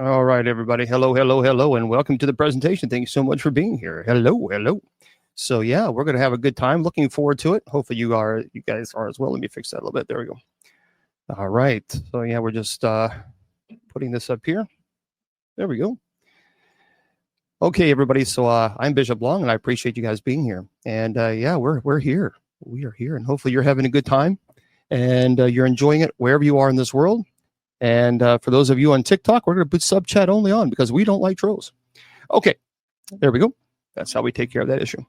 All right, everybody. Hello, hello, hello, and welcome to the presentation. Thank you so much for being here. Hello, hello. So yeah, we're gonna have a good time. Looking forward to it. Hopefully, you guys are as well. Let me fix that a little bit. There we go. All right. So yeah, we're just putting this up here. There we go. Okay, everybody. So I'm Bishop Long, and I appreciate you guys being here. And yeah, we're here. We are here, and hopefully, you're having a good time, and you're enjoying it wherever you are in this world. And for those of you on TikTok, we're going to put sub chat only on because we don't like trolls. Okay, there we go. That's how we take care of that issue.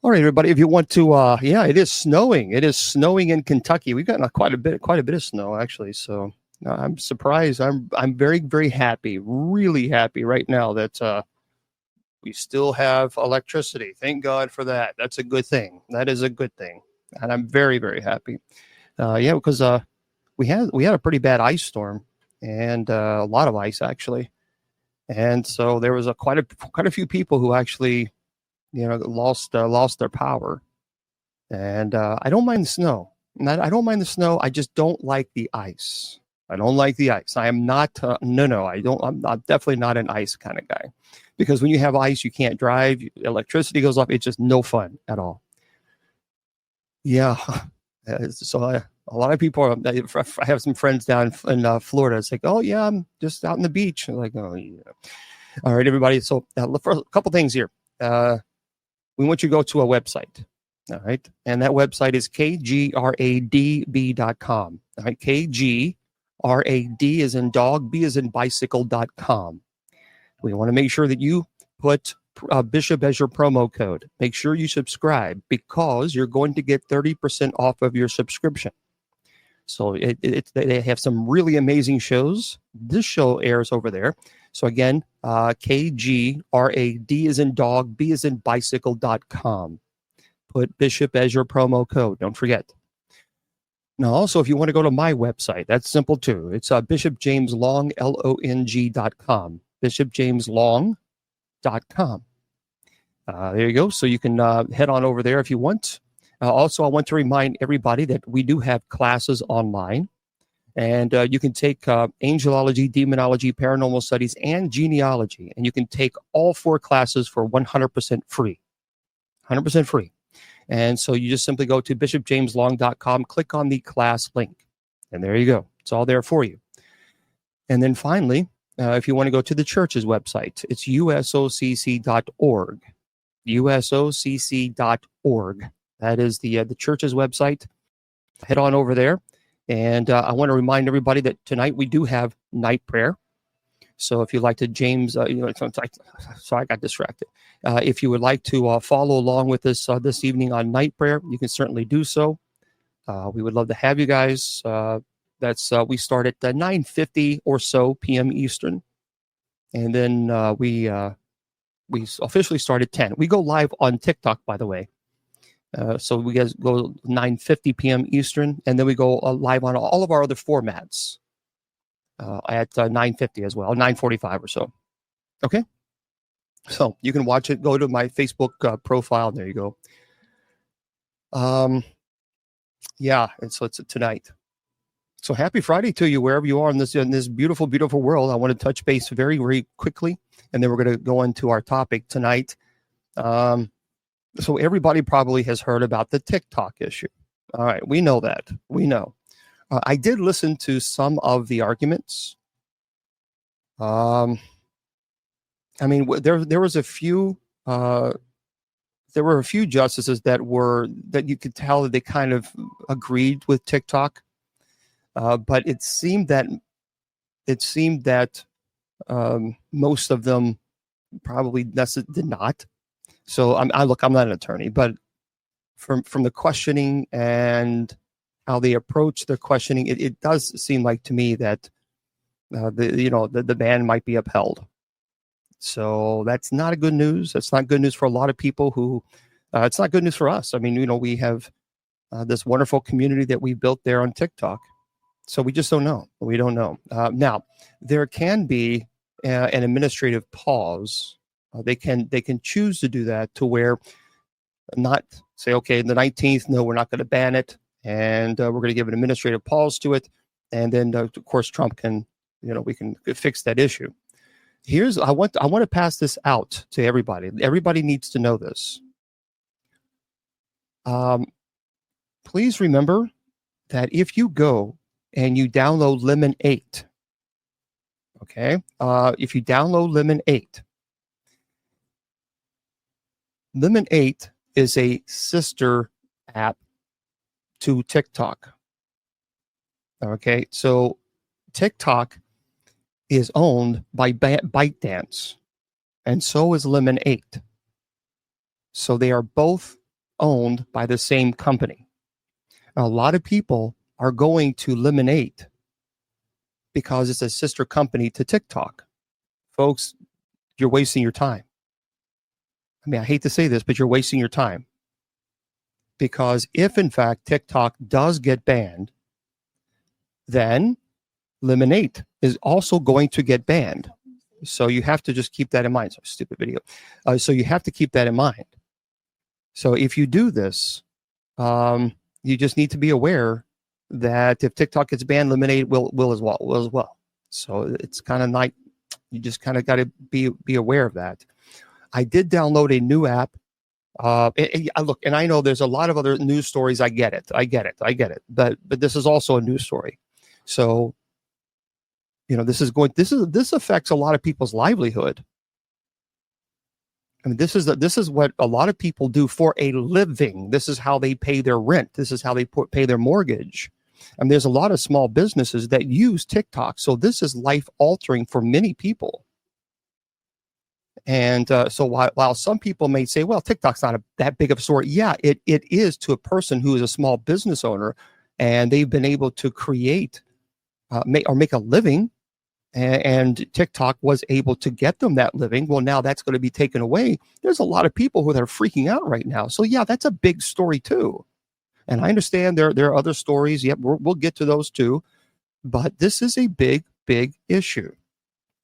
All right, everybody. If you want to, yeah, it is snowing. It is snowing in Kentucky. We've gotten quite a bit of snow actually. So I'm surprised. I'm very, very happy, really happy right now that we still have electricity. Thank God for that. That's a good thing. That is a good thing, and I'm very, very happy. Yeah, because we had a pretty bad ice storm and a lot of ice actually, and so there was quite a few people who actually lost their power. And I don't mind the snow. I don't mind the snow. I just don't like the ice. I don't like the ice. I am not. No. I don't. I'm definitely not an ice kind of guy, because when you have ice, you can't drive. Electricity goes off. It's just no fun at all. Yeah. So a lot of people are, I have some friends down in Florida. It's like, oh yeah, I'm just out on the beach. I'm like, oh yeah. All right, everybody. So for a couple things here. We want you to go to a website. All right. And that website is kgradb.com. All right. KGRAD is in dog, B is in bicycle.com. We want to make sure that you put Bishop as your promo code. Make sure you subscribe because you're going to get 30% off of your subscription. So they have some really amazing shows. This show airs over there. So again, KGRAD is in dog, B is in bicycle.com. Put Bishop as your promo code. Don't forget. Now, also, if you want to go to my website, that's simple too. It's bishopjameslong, LONG.com. bishopjameslong.com. There you go. So you can head on over there if you want. Also, I want to remind everybody that we do have classes online. And you can take angelology, demonology, paranormal studies, and genealogy. And you can take all 4 classes for 100% free. 100% free. And so you just simply go to bishopjameslong.com, click on the class link. And there you go. It's all there for you. And then finally, if you want to go to the church's website, it's usocc.org. usocc.org. That is the church's website. Head on over there. And I want to remind everybody that tonight we do have night prayer. So if you'd like to, James, sorry, I got distracted. If you would like to follow along with us this evening on night prayer, you can certainly do so. We would love to have you guys. We start at 9:50 or so p.m. Eastern, and then we officially start at 10. We go live on TikTok, by the way. So we guys go 9:50 p.m. Eastern, and then we go live on all of our other formats at 9:50 as well, 9:45 or so. Okay, so you can watch it. Go to my Facebook profile. There you go. Yeah, and so it's tonight. So happy Friday to you wherever you are in this beautiful, beautiful world. I want to touch base very, very quickly, and then we're going to go into our topic tonight. So everybody probably has heard about the TikTok issue. All right, we know that. We know. I did listen to some of the arguments. I mean, there was a few. There were a few justices that you could tell that they kind of agreed with TikTok, but it seemed that most of them probably did not. So I'm not an attorney, but from the questioning and how they approach the questioning, it does seem like to me that the ban might be upheld. So that's not good news. That's not good news for a lot of people who. It's not good news for us. I mean, we have this wonderful community that we built there on TikTok. So we just don't know. We don't know. Now there can be an administrative pause. They can choose to do that to where not say, okay, the 19th, no, we're not going to ban it, and we're going to give an administrative pause to it, and then of course Trump can we can fix that issue. I want to pass this out to everybody. Everybody needs to know this. Please remember that if you go and you download Lemon 8, okay, if you download Lemon 8, Lemon 8 is a sister app to TikTok. Okay, so TikTok is owned by ByteDance, and so is Lemon 8. So they are both owned by the same company. Now, a lot of people are going to Lemon 8 because it's a sister company to TikTok. Folks, you're wasting your time. I mean, I hate to say this, but you're wasting your time. Because if, in fact, TikTok does get banned, then Lemon 8 is also going to get banned. So you have to just keep that in mind. So stupid video. So you have to keep that in mind. So if you do this, you just need to be aware that if TikTok gets banned, Lemon 8 will as well. So it's kind of like, you just kind of got to be aware of that. I did download a new app. Look, and I know there's a lot of other news stories. I get it. But this is also a news story. So, this affects a lot of people's livelihood. I mean, this is what a lot of people do for a living. This is how they pay their rent. This is how they pay their mortgage. And there's a lot of small businesses that use TikTok. So this is life altering for many people. And so while some people may say, well, TikTok's not that big of a story. Yeah, it is to a person who is a small business owner, and they've been able to create make a living, and TikTok was able to get them that living. Well, now that's going to be taken away. There's a lot of people who are freaking out right now. So yeah, that's a big story too. And I understand there are other stories. Yep, we'll get to those too. But this is a big issue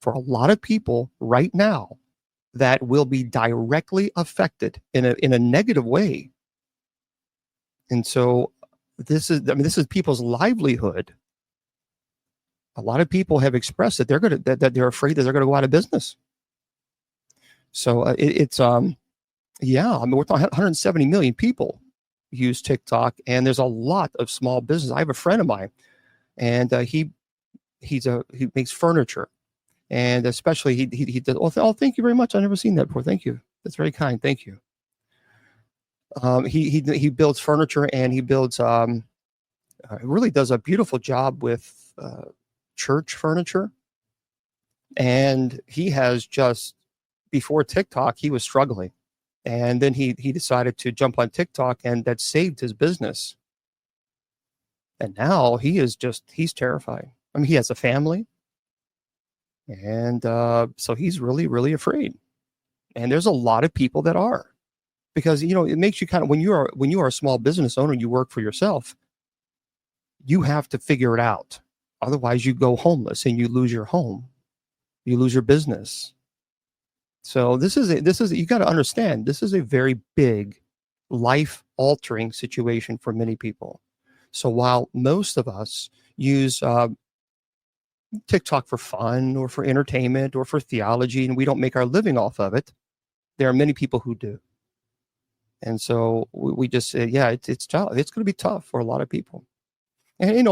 for a lot of people right now that will be directly affected in a negative way. And so this is people's livelihood. A lot of people have expressed that they're afraid that they're going to go out of business. So we're talking 170 million people use TikTok, and there's a lot of small business. I have a friend of mine, and he makes furniture. And especially he does. Oh, thank you very much. I've never seen that before. Thank you. That's very kind. Thank you. He builds furniture, and he builds really does a beautiful job with church furniture. And he has just, before TikTok, he was struggling, and then he decided to jump on TikTok, and that saved his business. And now he's terrified. I mean, he has a family. And so he's really afraid. And there's a lot of people that are, because it makes you kind of, when you are a small business owner, you work for yourself, you have to figure it out. Otherwise you go homeless and you lose your home, you lose your business. So this is you got to understand, this is a very big life altering situation for many people. So while most of us use TikTok for fun or for entertainment or for theology, and we don't make our living off of it, there are many people who do. And so we just say, yeah, it's tough. It's going to be tough for a lot of people. And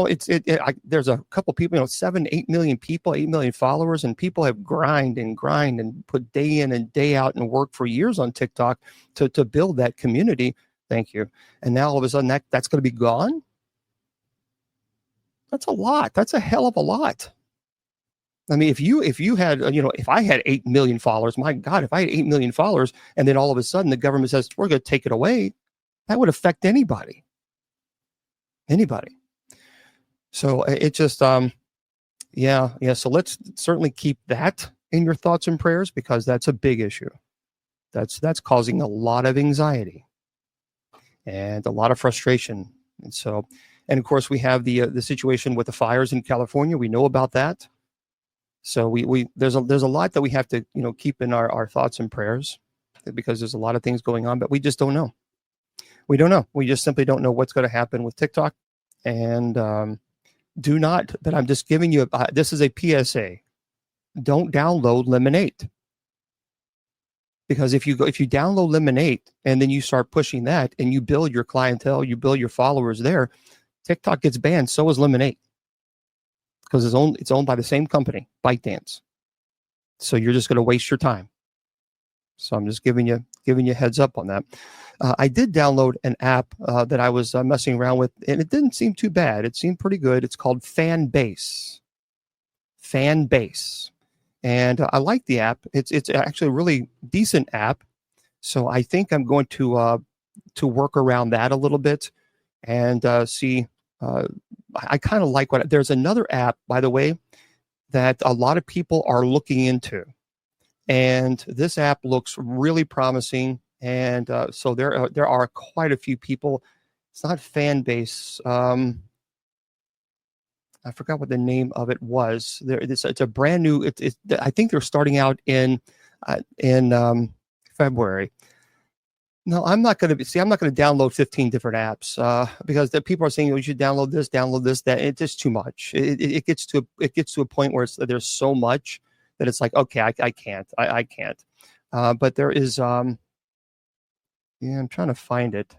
there's a couple people, 7-8 million people, 8 million followers, and people have grind and put day in and day out and work for years on TikTok to build that community. Thank you. And now all of a sudden that's going to be gone. That's a lot. That's a hell of a lot. I mean, if you had, if I had 8 million followers, my God, if I had 8 million followers, and then all of a sudden the government says, we're going to take it away, that would affect anybody. So it just, So let's certainly keep that in your thoughts and prayers, because that's a big issue. That's causing a lot of anxiety and a lot of frustration. And so, and of course we have the situation with the fires in California. We know about that. So there's a lot that we have to, keep in our thoughts and prayers, because there's a lot of things going on, but we just don't know. We don't know. We just simply don't know what's going to happen with TikTok. And Do not, but I'm just giving you, this is a PSA. Don't download Lemonade. Because if you download Lemonade and then you start pushing that and you build your clientele, you build your followers there, TikTok gets banned. So is Lemonade. Because it's owned by the same company, ByteDance. So you're just going to waste your time. So I'm just giving you heads up on that. I did download an app that I was messing around with, and it didn't seem too bad. It seemed pretty good. It's called Fanbase. Fanbase, and I like the app. It's actually a really decent app. So I think I'm going to work around that a little bit and see. I kind of like there's another app, by the way, that a lot of people are looking into. And this app looks really promising. And so there are quite a few people. It's not Fanbase. I forgot what the name of it was. It's a brand new. I think they're starting out in February. No, I'm not going to download 15 different apps because the people are saying you should download this, that. It's just too much. It gets to a point where there's so much that it's like, okay, I can't. But there is I'm trying to find it.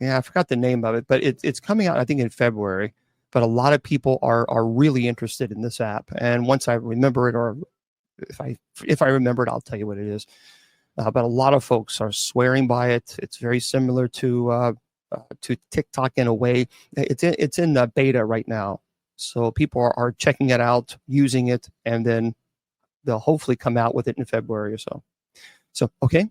Yeah, I forgot the name of it, but it's coming out I think in February. But a lot of people are really interested in this app, and once I remember it, or if I remember it, I'll tell you what it is. But a lot of folks are swearing by it. It's very similar to TikTok in a way. It's in beta right now, so people are checking it out, using it, and then they'll hopefully come out with it in February or so. So okay,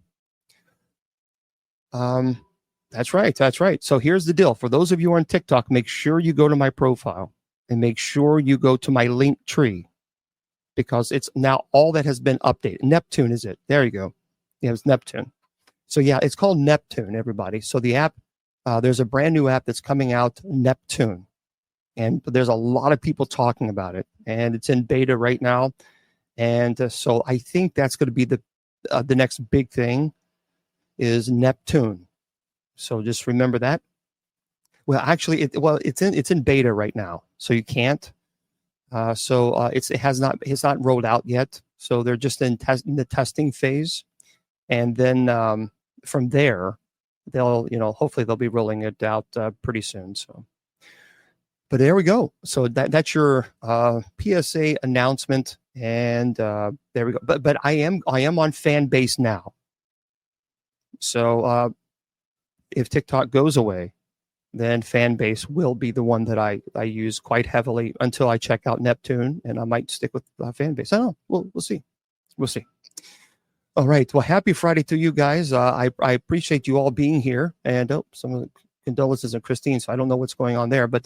that's right. So here's the deal: for those of you on TikTok, make sure you go to my profile and make sure you go to my link tree, because it's now all that has been updated. Neptune is it? There you go. Yeah, it's Neptune. So yeah, it's called Neptune, everybody. So the app, there's a brand new app that's coming out, Neptune. And there's a lot of people talking about it. And it's in beta right now. And so I think that's going to be the next big thing is Neptune. So just remember that. Well, actually, it's in beta right now. So you can't. It's not rolled out yet. So they're just in the testing phase. And then from there, hopefully they'll be rolling it out pretty soon. So, but there we go. So that's your PSA announcement, and there we go. But I am on Fanbase now. So if TikTok goes away, then Fanbase will be the one that I use quite heavily until I check out Neptune, and I might stick with Fanbase. I don't know. We'll see. We'll see. All right. Well, happy Friday to you guys. I appreciate you all being here. And some of the condolences on Christine, so I don't know what's going on there. But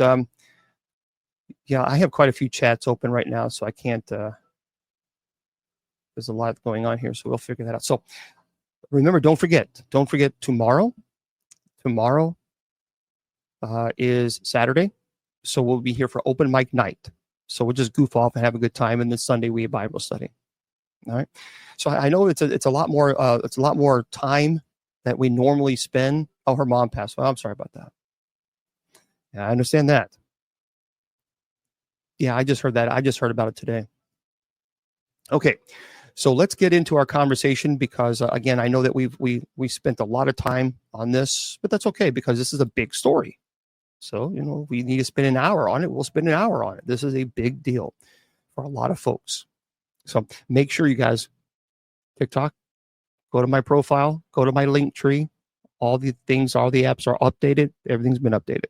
yeah, I have quite a few chats open right now, so I can't. There's a lot going on here, so we'll figure that out. So remember, don't forget tomorrow. Tomorrow is Saturday, so we'll be here for open mic night. So we'll just goof off and have a good time, and then Sunday we have Bible study. All right. So I know it's a lot more time that we normally spend. Oh, her mom passed. Well, I'm sorry about that. Yeah, I understand that. Yeah, I just heard that. I just heard about it today. Okay. So let's get into our conversation because again, I know that we spent a lot of time on this, but that's okay because this is a big story. So, we need to spend an hour on it. We'll spend an hour on it. This is a big deal for a lot of folks. So make sure you guys, TikTok, go to my profile, go to my link tree. All the apps are updated. Everything's been updated.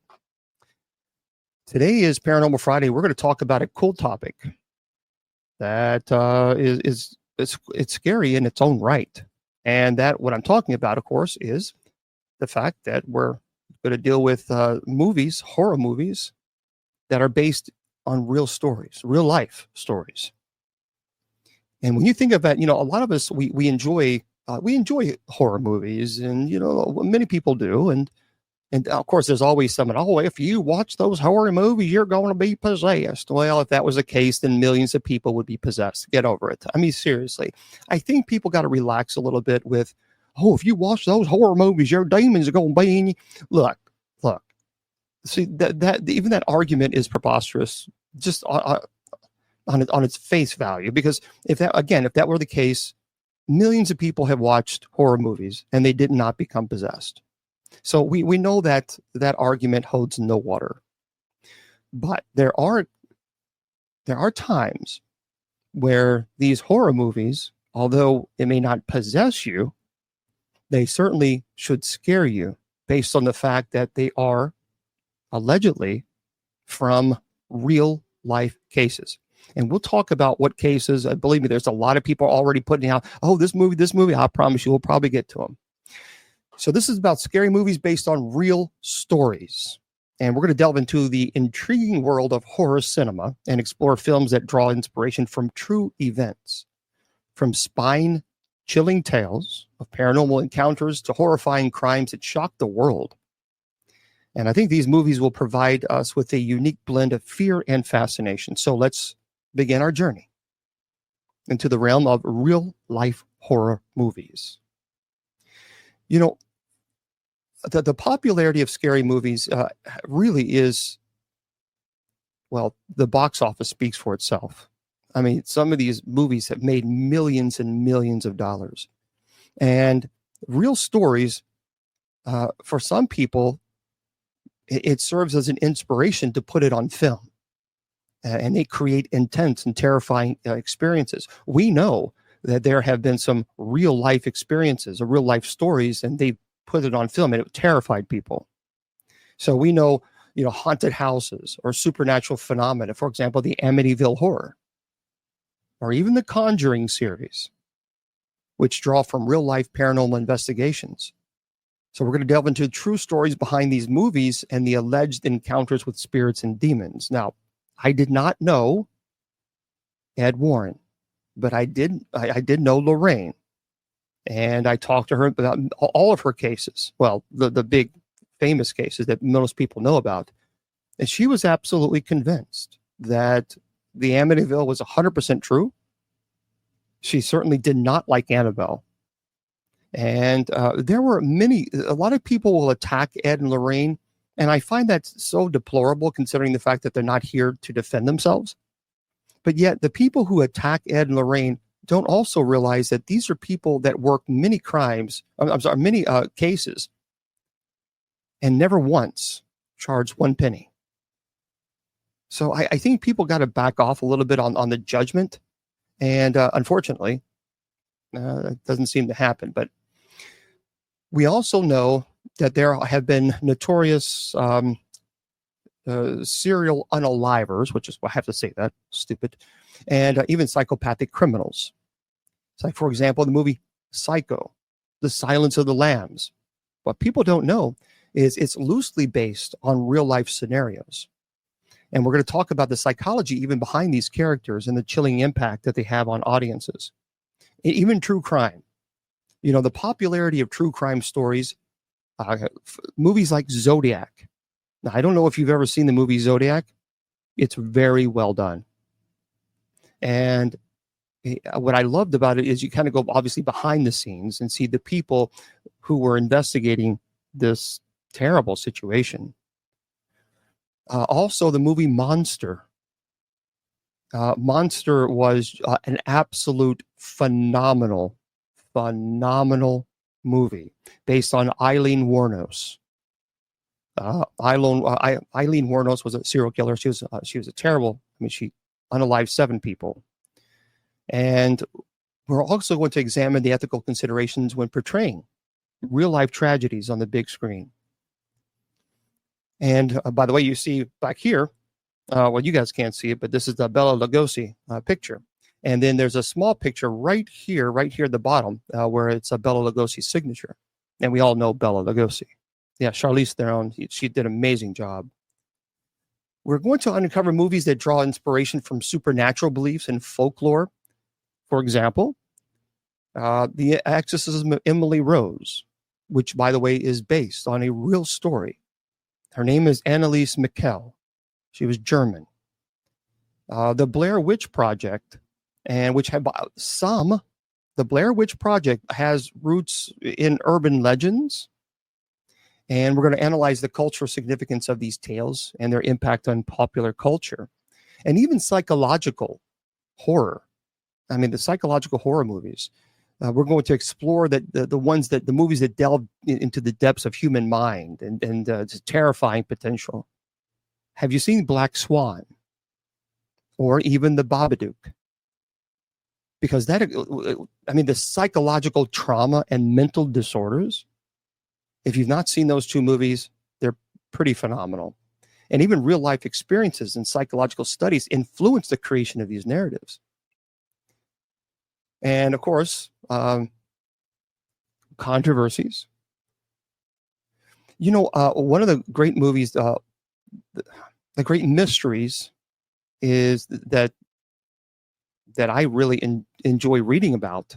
Today is Paranormal Friday. We're going to talk about a cool topic that it's scary in its own right. And that what I'm talking about, of course, is the fact that we're going to deal with horror movies that are based on real stories, real life stories. And when you think of that, a lot of us, we enjoy horror movies, and many people do, and of course there's always someone, if you watch those horror movies, you're going to be possessed. Well, if that was the case, then millions of people would be possessed. Get over it. I mean, seriously, I think people got to relax a little bit with, if you watch those horror movies, your demons are going to be in you. Look, See, that even that argument is preposterous, just on its face value. Because if that were the case, millions of people have watched horror movies and they did not become possessed. So we know that that argument holds no water. But there are times where these horror movies, although it may not possess you, they certainly should scare you based on the fact that they are allegedly from real life cases. And we'll talk about what cases. Believe me, there's a lot of people already putting out, oh, this movie. I promise you, we'll probably get to them. So this is about scary movies based on real stories. And we're going to delve into the intriguing world of horror cinema and explore films that draw inspiration from true events, from spine-chilling tales of paranormal encounters to horrifying crimes that shock the world. And I think these movies will provide us with a unique blend of fear and fascination. So let's begin our journey into the realm of real-life horror movies. You know, the popularity of scary movies really is, well, the box office speaks for itself. I mean, some of these movies have made millions and millions of dollars. And real stories, for some people, it serves as an inspiration to put it on film. And they create intense and terrifying experiences. We know that there have been some real life experiences or real life stories, and they put it on film and it terrified people. So we know, haunted houses or supernatural phenomena, for example, the Amityville Horror, or even the Conjuring series, which draw from real life paranormal investigations. So we're going to delve into true stories behind these movies and the alleged encounters with spirits and demons. Now, I did not know Ed Warren, but I did know Lorraine. And I talked to her about all of her cases. Well, the big famous cases that most people know about. And she was absolutely convinced that the Amityville was 100% true. She certainly did not like Annabelle. And there were a lot of people will attack Ed and Lorraine. And I find that so deplorable considering the fact that they're not here to defend themselves. But yet the people who attack Ed and Lorraine don't also realize that these are people that work many cases and never once charged one penny. So I think people got to back off a little bit on the judgment. And unfortunately, it doesn't seem to happen. But we also know that there have been notorious serial unalivers, which is, I have to say that, stupid, and even psychopathic criminals. It's like, for example, the movie Psycho, The Silence of the Lambs. What people don't know is it's loosely based on real life scenarios. And we're going to talk about the psychology even behind these characters and the chilling impact that they have on audiences. Even true crime. The popularity of true crime stories, movies like Zodiac. Now, I don't know if you've ever seen the movie Zodiac. It's very well done. And what I loved about it is you kind of go obviously behind the scenes and see the people who were investigating this terrible situation. Also, the movie Monster. Monster was an absolute phenomenal movie based on Eileen Wuornos. Eileen Wuornos was a serial killer. She was a terrible. She unalived 7 people. And we're also going to examine the ethical considerations when portraying real life tragedies on the big screen. And by the way, you see back here, well, you guys can't see it, but this is the Bela Lugosi picture. And then there's a small picture right here at the bottom, where it's a Bela Lugosi signature. And we all know Bela Lugosi. Yeah, Charlize Theron, she did an amazing job. We're going to uncover movies that draw inspiration from supernatural beliefs and folklore. For example, The Exorcism of Emily Rose, which, by the way, is based on a real story. Her name is Anneliese Michel. She was German. The Blair Witch Project, and which have the Blair Witch Project has roots in urban legends, And we're going to analyze the cultural significance of these tales and their impact on popular culture and even psychological horror. I mean, the psychological horror movies. We're going to explore the movies that delve into the depths of human mind and its terrifying potential. Have you seen Black Swan or even The Babadook? Because the psychological trauma and mental disorders, if you've not seen those two movies, they're pretty phenomenal. And even real life experiences and psychological studies influence the creation of these narratives. And of course, controversies. One of the great movies, the great mysteries is that I really enjoy reading about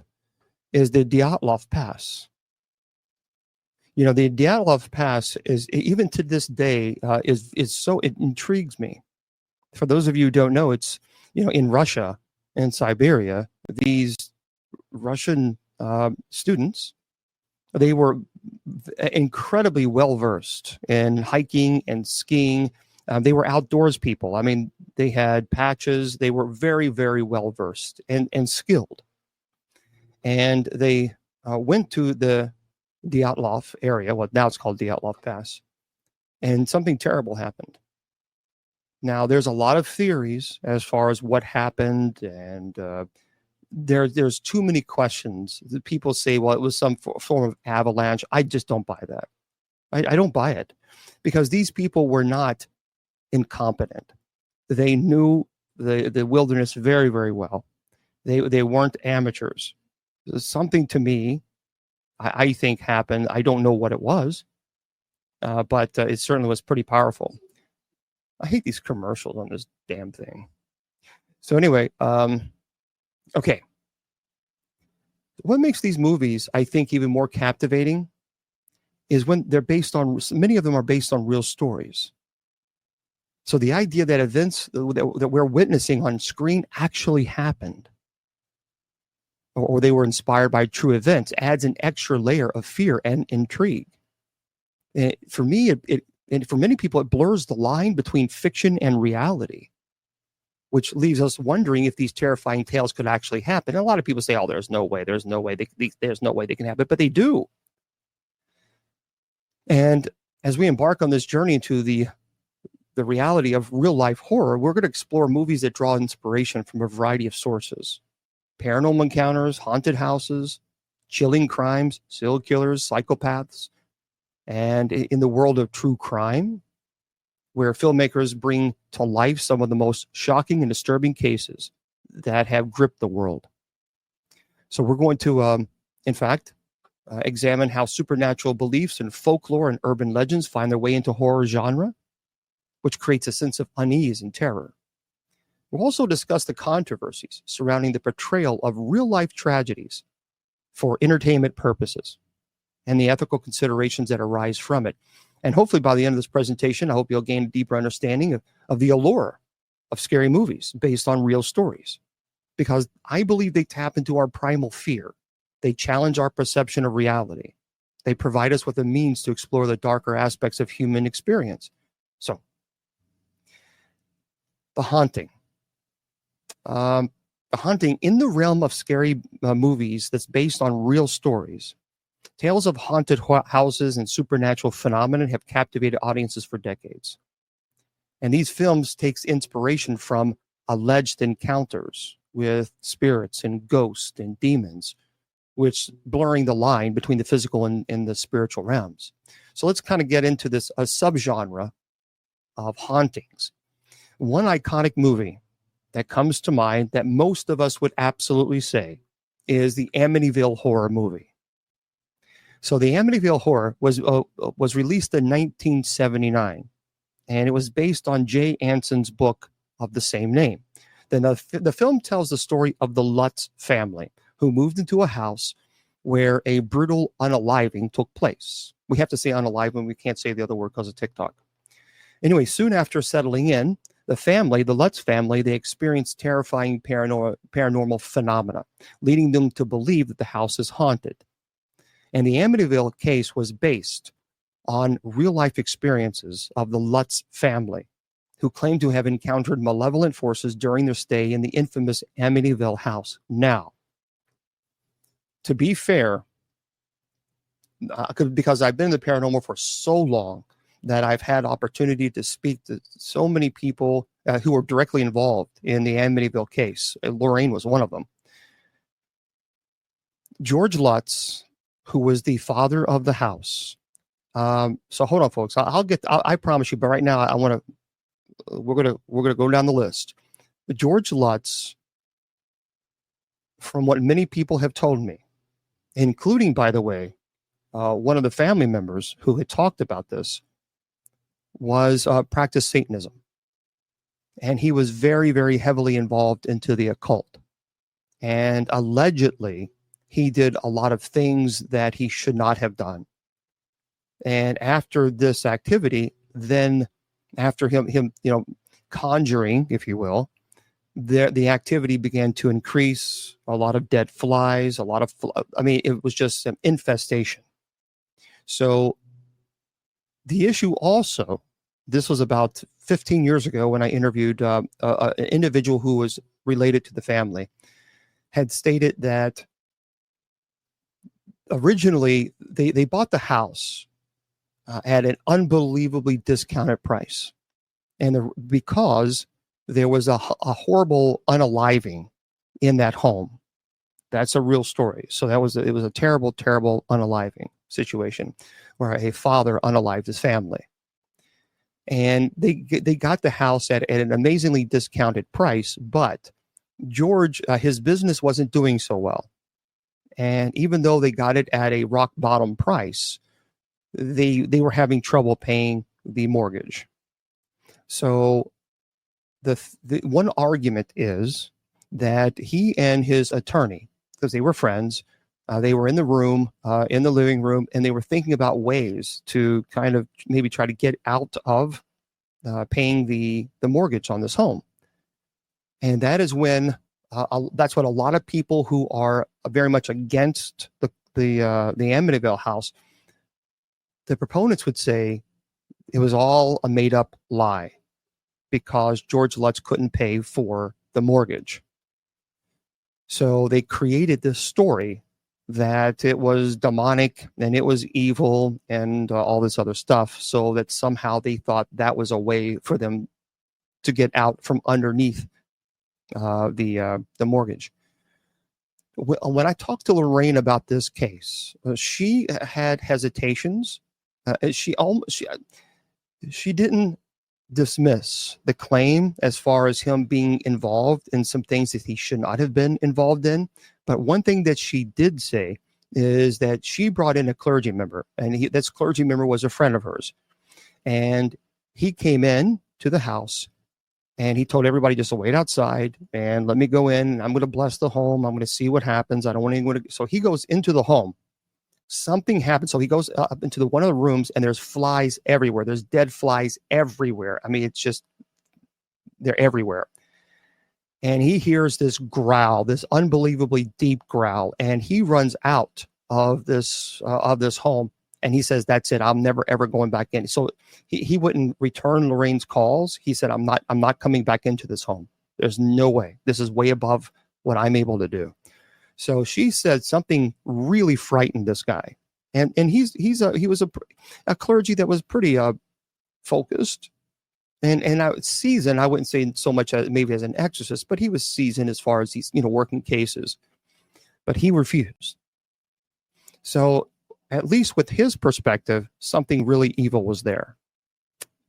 is the Dyatlov Pass. The Dyatlov Pass is, even to this day, is so, it intrigues me. For those of you who don't know, it's, in Russia and Siberia, these Russian students, they were incredibly well versed in hiking and skiing. They were outdoors people. I mean, they had patches. They were very, very well versed and skilled. And they went to the Dyatlov area. Well, now it's called Dyatlov Pass. And something terrible happened. Now, there's a lot of theories as far as what happened, and there's too many questions. People say, well, it was some form of avalanche. I just don't buy that. I don't buy it, because these people were not incompetent. They knew the wilderness very, very well. They weren't amateurs. Something to me, I think happened. I don't know what it was, but it certainly was pretty powerful. I hate these commercials on this damn thing. So anyway, okay. What makes these movies, I think, even more captivating is when they're based on, many of them are based on real stories. So the idea that events that we're witnessing on screen actually happened, or they were inspired by true events, adds an extra layer of fear and intrigue. And for me, and for many people, it blurs the line between fiction and reality, which leaves us wondering if these terrifying tales could actually happen. And a lot of people say, "Oh, there's no way they can happen," but they do. And as we embark on this journey into the reality of real life horror, we're going to explore movies that draw inspiration from a variety of sources: paranormal encounters, haunted houses, chilling crimes, serial killers, psychopaths, and in the world of true crime, where filmmakers bring to life some of the most shocking and disturbing cases that have gripped the world. So we're going to, examine how supernatural beliefs and folklore and urban legends find their way into horror genre, which creates a sense of unease and terror. We'll also discuss the controversies surrounding the portrayal of real-life tragedies for entertainment purposes and the ethical considerations that arise from it. And hopefully by the end of this presentation, I hope you'll gain a deeper understanding of the allure of scary movies based on real stories, because I believe they tap into our primal fear. They challenge our perception of reality. They provide us with a means to explore the darker aspects of human experience. So, the haunting. The haunting in the realm of scary movies that's based on real stories. Tales of haunted houses and supernatural phenomena have captivated audiences for decades. And these films takes inspiration from alleged encounters with spirits and ghosts and demons, which blurring the line between the physical and the spiritual realms. So let's kind of get into this subgenre of hauntings. One iconic movie that comes to mind that most of us would absolutely say is the Amityville Horror movie. So the Amityville Horror was released in 1979, and it was based on Jay Anson's book of the same name. Then the film tells the story of the Lutz family, who moved into a house where a brutal unaliving took place. We have to say unaliving, we can't say the other word because of TikTok. Anyway, soon after settling in, the Lutz family, they experienced terrifying paranormal phenomena, leading them to believe that the house is haunted. And the Amityville case was based on real-life experiences of the Lutz family, who claim to have encountered malevolent forces during their stay in the infamous Amityville house. Now, to be fair, because I've been in the paranormal for so long that I've had opportunity to speak to so many people who were directly involved in the Amityville case. Lorraine was one of them. George Lutz, who was the father of the house. So hold on, folks. I promise you. But right now, we're gonna go down the list. George Lutz, from what many people have told me, including, by the way, one of the family members who had talked about this, was practiced Satanism. And he was very, very heavily involved into the occult. And allegedly, he did a lot of things that he should not have done. And after this activity, then after him conjuring, if you will, the activity began to increase. A lot of dead flies, it was just an infestation. So the issue also, this was about 15 years ago when I interviewed an individual who was related to the family, had stated that originally they bought the house at an unbelievably discounted price. And because there was a horrible unaliving in that home. That's a real story. So it was a terrible, terrible unaliving situation where a father unalived his family. And they got the house at an amazingly discounted price, but George, his business wasn't doing so well. And even though they got it at a rock bottom price, they were having trouble paying the mortgage. So the one argument is that he and his attorney, because they were friends, they were in the room, in the living room, and they were thinking about ways to kind of maybe try to get out of paying the mortgage on this home. And that is when that's what a lot of people who are very much against the Amityville house, the proponents would say it was all a made up lie because George Lutz couldn't pay for the mortgage. So they created this story that it was demonic and it was evil and all this other stuff, so that somehow they thought that was a way for them to get out from underneath the mortgage. When I talked to Lorraine about this case, she had hesitations. She didn't dismiss the claim as far as him being involved in some things that he should not have been involved in. But one thing that she did say is that she brought in a clergy member, and this clergy member was a friend of hers. And he came in to the house and he told everybody just to wait outside and let me go in. I'm going to bless the home. I'm going to see what happens. I don't want anyone to. So he goes into the home. Something happens. So he goes up into one of the rooms and there's flies everywhere. There's dead flies everywhere. I mean, it's just, they're everywhere. And he hears this growl, this unbelievably deep growl. And he runs out of this home and he says, that's it. I'm never, ever going back in. So he wouldn't return Lorraine's calls. He said, I'm not coming back into this home. There's no way. This is way above what I'm able to do. So she said something really frightened this guy. And he was a clergy that was pretty focused and seasoned. I wouldn't say so much as maybe as an exorcist, but he was seasoned as far as these, working cases. But he refused. So at least with his perspective, something really evil was there.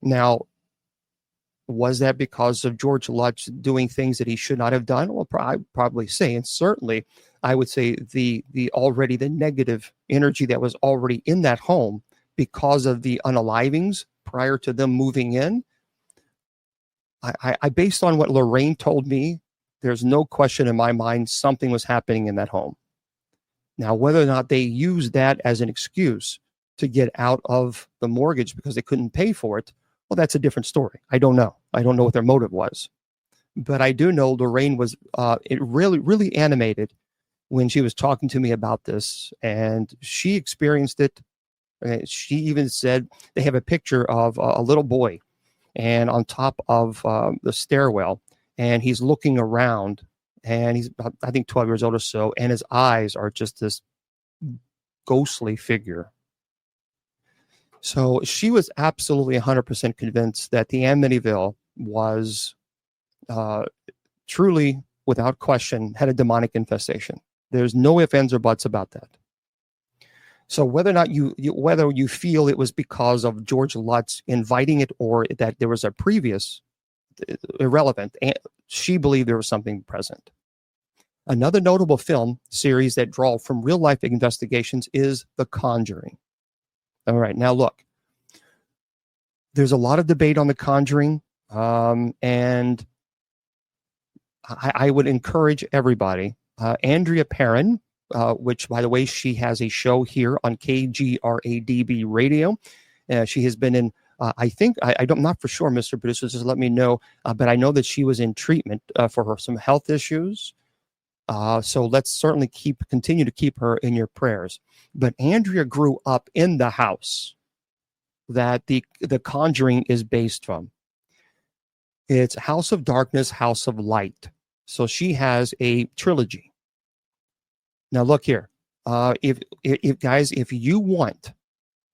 Now, was that because of George Lutz doing things that he should not have done? Well, I'd probably say, and certainly I would say the negative energy that was already in that home because of the unalivings prior to them moving in. I based on what Lorraine told me, there's no question in my mind something was happening in that home. Now, whether or not they used that as an excuse to get out of the mortgage because they couldn't pay for it, well, that's a different story. I don't know. I don't know what their motive was. But I do know Lorraine was really, really animated when she was talking to me about this. And she experienced it Okay, she even said they have a picture of a little boy, and on top of the stairwell, and he's looking around, and he's about, I think 12 years old or so, and his eyes are just this ghostly figure. So she was absolutely 100% convinced that the Amityville was truly, without question, had a demonic infestation. There's no ifs, ands, or buts about that. So whether or not whether you feel it was because of George Lutz inviting it or that there was a previous, irrelevant, she believed there was something present. Another notable film series that draw from real life investigations is The Conjuring. All right, now look, there's a lot of debate on The Conjuring, and I would encourage everybody. Andrea Perrin, which, by the way, she has a show here on KGRADB radio. She has been in, I think, I'm not for sure, Mr. Producer, just let me know, but I know that she was in treatment for some health issues. So let's certainly continue to keep her in your prayers. But Andrea grew up in the house that the Conjuring is based from. It's House of Darkness, House of Light. So she has a trilogy. Now look here, if guys, if you want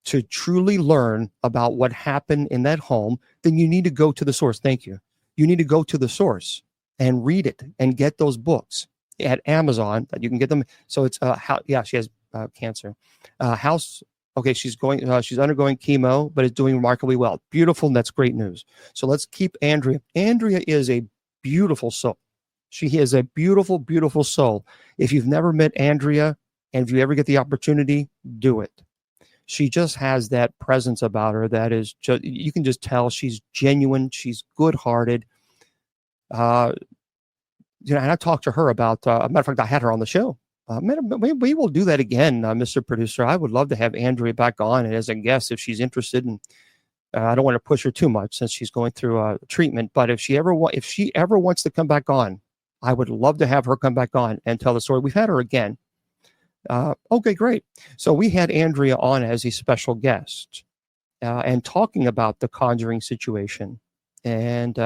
to truly learn about what happened in that home, then you need to go to the source. Thank you. You need to go to the source and read it and get those books at Amazon. You can get them. So it's yeah, she has cancer. House. Okay, she's undergoing chemo, but is doing remarkably well. Beautiful, and that's great news. So let's keep Andrea. Andrea is a beautiful soul. She is a beautiful, beautiful soul. If you've never met Andrea, and if you ever get the opportunity, do it. She just has that presence about her that is just, you can just tell she's genuine. She's good-hearted. And I talked to her about, a matter of fact, I had her on the show. We will do that again, Mr. Producer. I would love to have Andrea back on as a guest if she's interested. And I don't want to push her too much since she's going through treatment. But if she ever wants to come back on, I would love to have her come back on and tell the story. We've had her again. Okay, great. So we had Andrea on as a special guest and talking about the Conjuring situation. And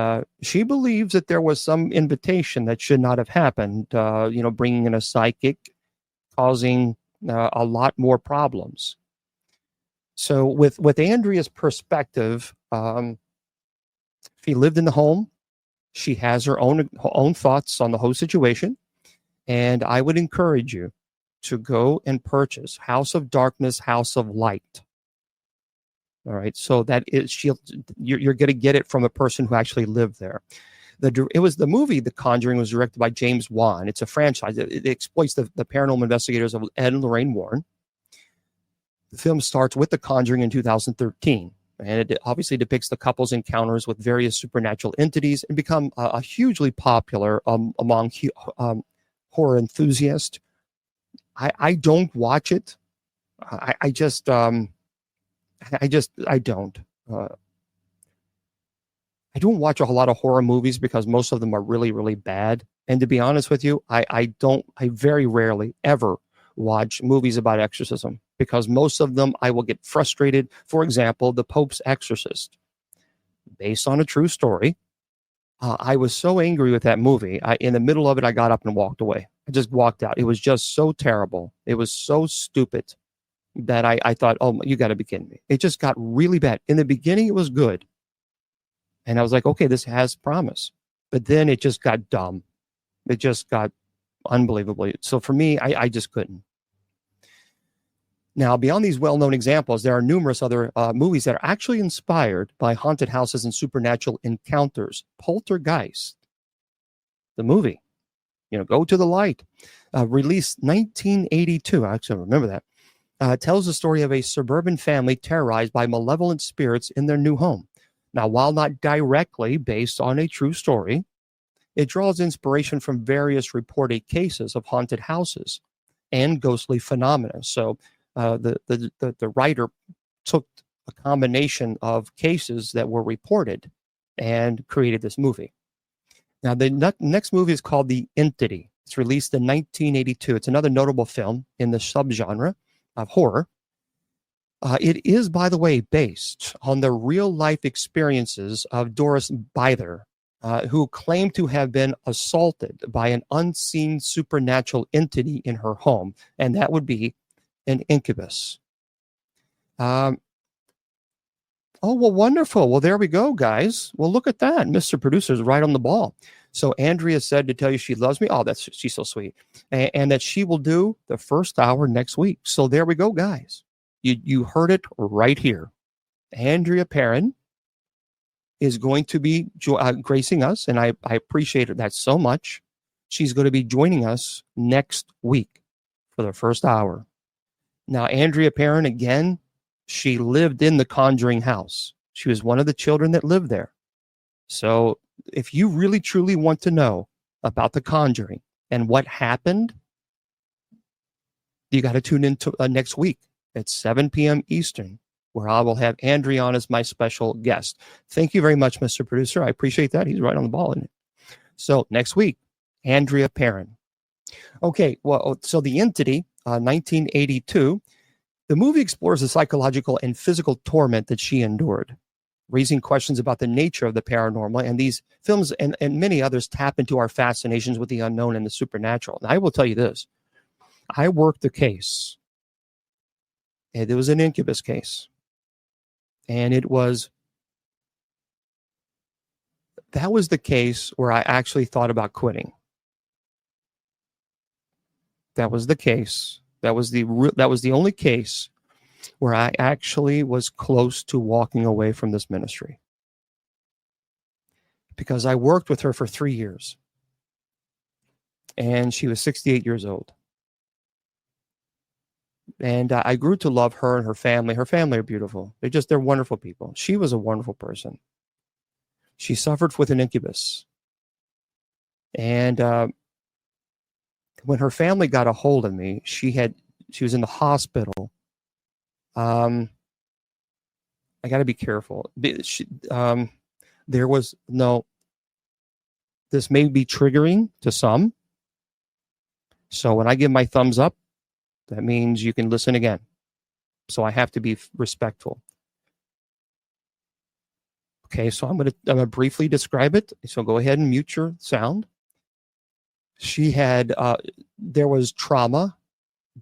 she believes that there was some invitation that should not have happened, bringing in a psychic, causing a lot more problems. So with Andrea's perspective, she lived in the home. She has her own thoughts on the whole situation. And I would encourage you to go and purchase House of Darkness, House of Light. All right. So that is, you're going to get it from a person who actually lived there. It was the movie The Conjuring was directed by James Wan. It's a franchise. It exploits the paranormal investigators of Ed and Lorraine Warren. The film starts with The Conjuring in 2013. And it obviously depicts the couple's encounters with various supernatural entities and become a hugely popular among horror enthusiasts. I don't watch it. I don't. I don't watch a whole lot of horror movies because most of them are really, really bad. And to be honest with you, I very rarely ever watch movies about exorcism because most of them I will get frustrated. For example, The Pope's Exorcist, based on a true story. I was so angry with that movie. In the middle of it, I got up and walked away. I just walked out. It was just so terrible. It was so stupid that I thought, oh, you got to be kidding me. It just got really bad. In the beginning, it was good. And I was like, okay, this has promise. But then it just got dumb. It just got unbelievably. So for me, I just couldn't. Now, beyond these well-known examples, there are numerous other movies that are actually inspired by haunted houses and supernatural encounters. Poltergeist, the movie, Go to the Light, released 1982. I actually remember that. Tells the story of a suburban family terrorized by malevolent spirits in their new home. Now, while not directly based on a true story, it draws inspiration from various reported cases of haunted houses and ghostly phenomena. So the writer took a combination of cases that were reported and created this movie. Now, the next movie is called The Entity. It's released in 1982. It's another notable film in the subgenre of horror. It is, by the way, based on the real-life experiences of Doris Byther, who claimed to have been assaulted by an unseen supernatural entity in her home, and that would be an incubus. Oh, well, wonderful. Well, there we go, guys. Well, look at that. Mr. Producer's right on the ball. So Andrea said to tell you she loves me. Oh, she's so sweet. And that she will do the first hour next week. So there we go, guys. You heard it right here. Andrea Perrin is going to be gracing us, and I appreciate that so much. She's going to be joining us next week for the first hour. Now, Andrea Perrin, again, she lived in the Conjuring house. She was one of the children that lived there. So if you really, truly want to know about the Conjuring and what happened, you got to tune in to next week at 7 p.m. Eastern, where I will have Andrea on as my special guest. Thank you very much, Mr. Producer. I appreciate that. He's right on the ball, isn't it? So next week, Andrea Perrin. Okay, well, so The Entity, 1982. The movie explores the psychological and physical torment that she endured, raising questions about the nature of the paranormal. And these films and many others tap into our fascinations with the unknown and the supernatural. And I will tell you this. I worked the case. And it was an incubus case. And that was the case where I actually thought about quitting. That was the case. That was the only case where I actually was close to walking away from this ministry. Because I worked with her for 3 years. And she was 68 years old. And I grew to love her and her family. Her family are beautiful. They're wonderful people. She was a wonderful person. She suffered with an incubus. And when her family got a hold of me, she was in the hospital. I got to be careful. This may be triggering to some. So when I give my thumbs up, that means you can listen again. So I have to be respectful. Okay, so I'm gonna briefly describe it. So go ahead and mute your sound. She had there was trauma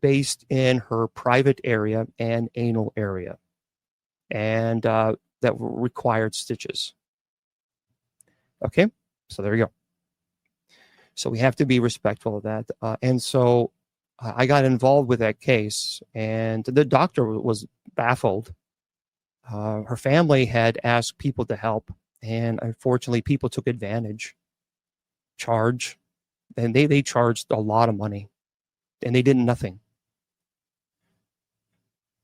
based in her private area and anal area, and that required stitches. Okay, so there you go. So we have to be respectful of that. And so I got involved with that case, and the doctor was baffled. Her family had asked people to help, and unfortunately, people took advantage, and they charged a lot of money, and they did nothing.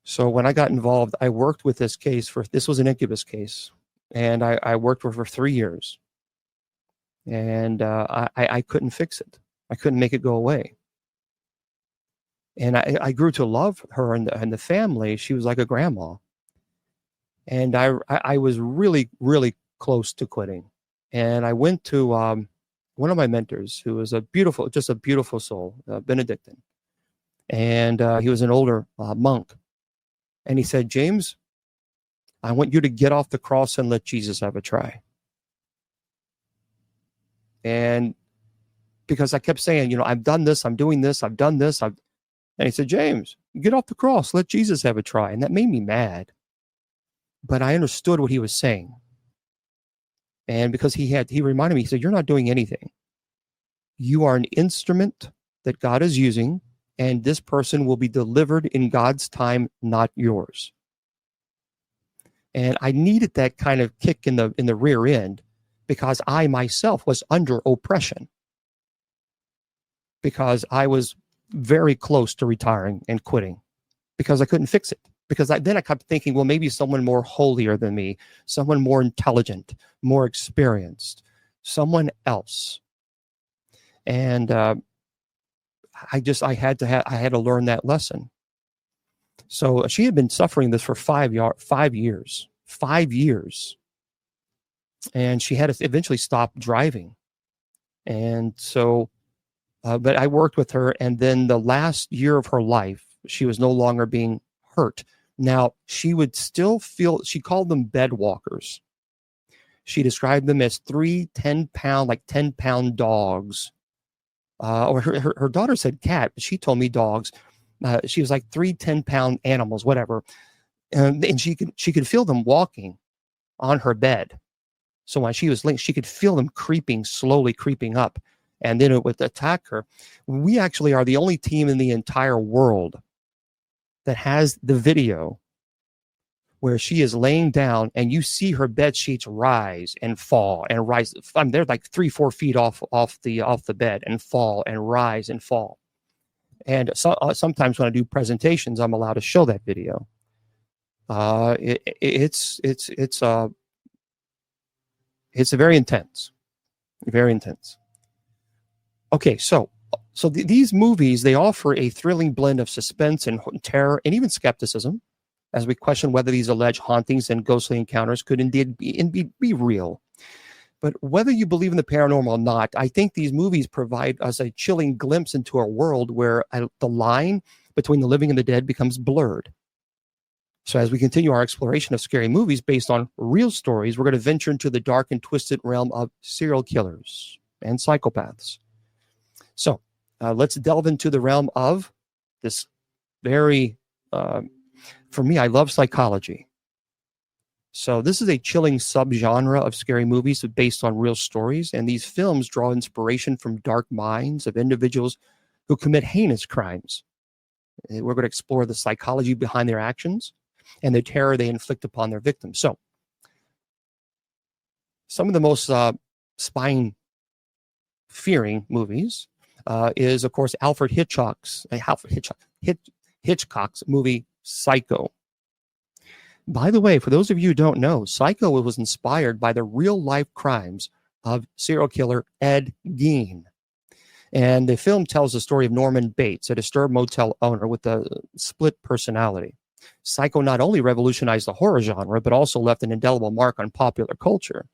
So when I got involved, I worked with this case this was an incubus case, and I worked with her for 3 years, and I couldn't fix it. I couldn't make it go away. And I grew to love her and the family. She was like a grandma. And I was really, really close to quitting. And I went to one of my mentors, who was just a beautiful soul, Benedictine. And he was an older monk. And he said, James, I want you to get off the cross and let Jesus have a try. And because I kept saying, I've done this, I'm doing this, I've done this, And he said, James, get off the cross. Let Jesus have a try. And that made me mad. But I understood what he was saying. And because he reminded me, he said, you're not doing anything. You are an instrument that God is using, and this person will be delivered in God's time, not yours. And I needed that kind of kick in the rear end, because I myself was under oppression. Because I was very close to retiring and quitting because I couldn't fix it. Because then I kept thinking, well, maybe someone more holier than me, someone more intelligent, more experienced, someone else. And I had to learn that lesson. So she had been suffering this for 5 years, 5 years. And she had to eventually stop driving. And so, but I worked with her, and then the last year of her life, she was no longer being hurt Now, she would still feel, she called them bed walkers. She described them as 10-pound, like 10-pound dogs. Or her daughter said cat, but she told me dogs. She was like 10-pound animals, whatever. And she could feel them walking on her bed. So when she was linked, she could feel them slowly creeping up, and then it would attack her. We actually are the only team in the entire world that has the video where she is laying down and you see her bed sheets rise and fall and rise. I mean, they're like 3-4 feet off the bed and fall and rise and fall. And sometimes when I do presentations, I'm allowed to show that video. It's very intense, very intense. Okay, so these movies, they offer a thrilling blend of suspense and terror and even skepticism as we question whether these alleged hauntings and ghostly encounters could indeed be real. But whether you believe in the paranormal or not, I think these movies provide us a chilling glimpse into a world where the line between the living and the dead becomes blurred. So as we continue our exploration of scary movies based on real stories, we're going to venture into the dark and twisted realm of serial killers and psychopaths. So let's delve into the realm of this very, for me, I love psychology. So this is a chilling subgenre of scary movies based on real stories. And these films draw inspiration from dark minds of individuals who commit heinous crimes. We're going to explore the psychology behind their actions and the terror they inflict upon their victims. So some of the most spine-fearing movies is, of course, Alfred Hitchcock's movie Psycho. By the way, for those of you who don't know, Psycho was inspired by the real-life crimes of serial killer Ed Gein. And the film tells the story of Norman Bates, a disturbed motel owner with a split personality. Psycho not only revolutionized the horror genre, but also left an indelible mark on popular culture.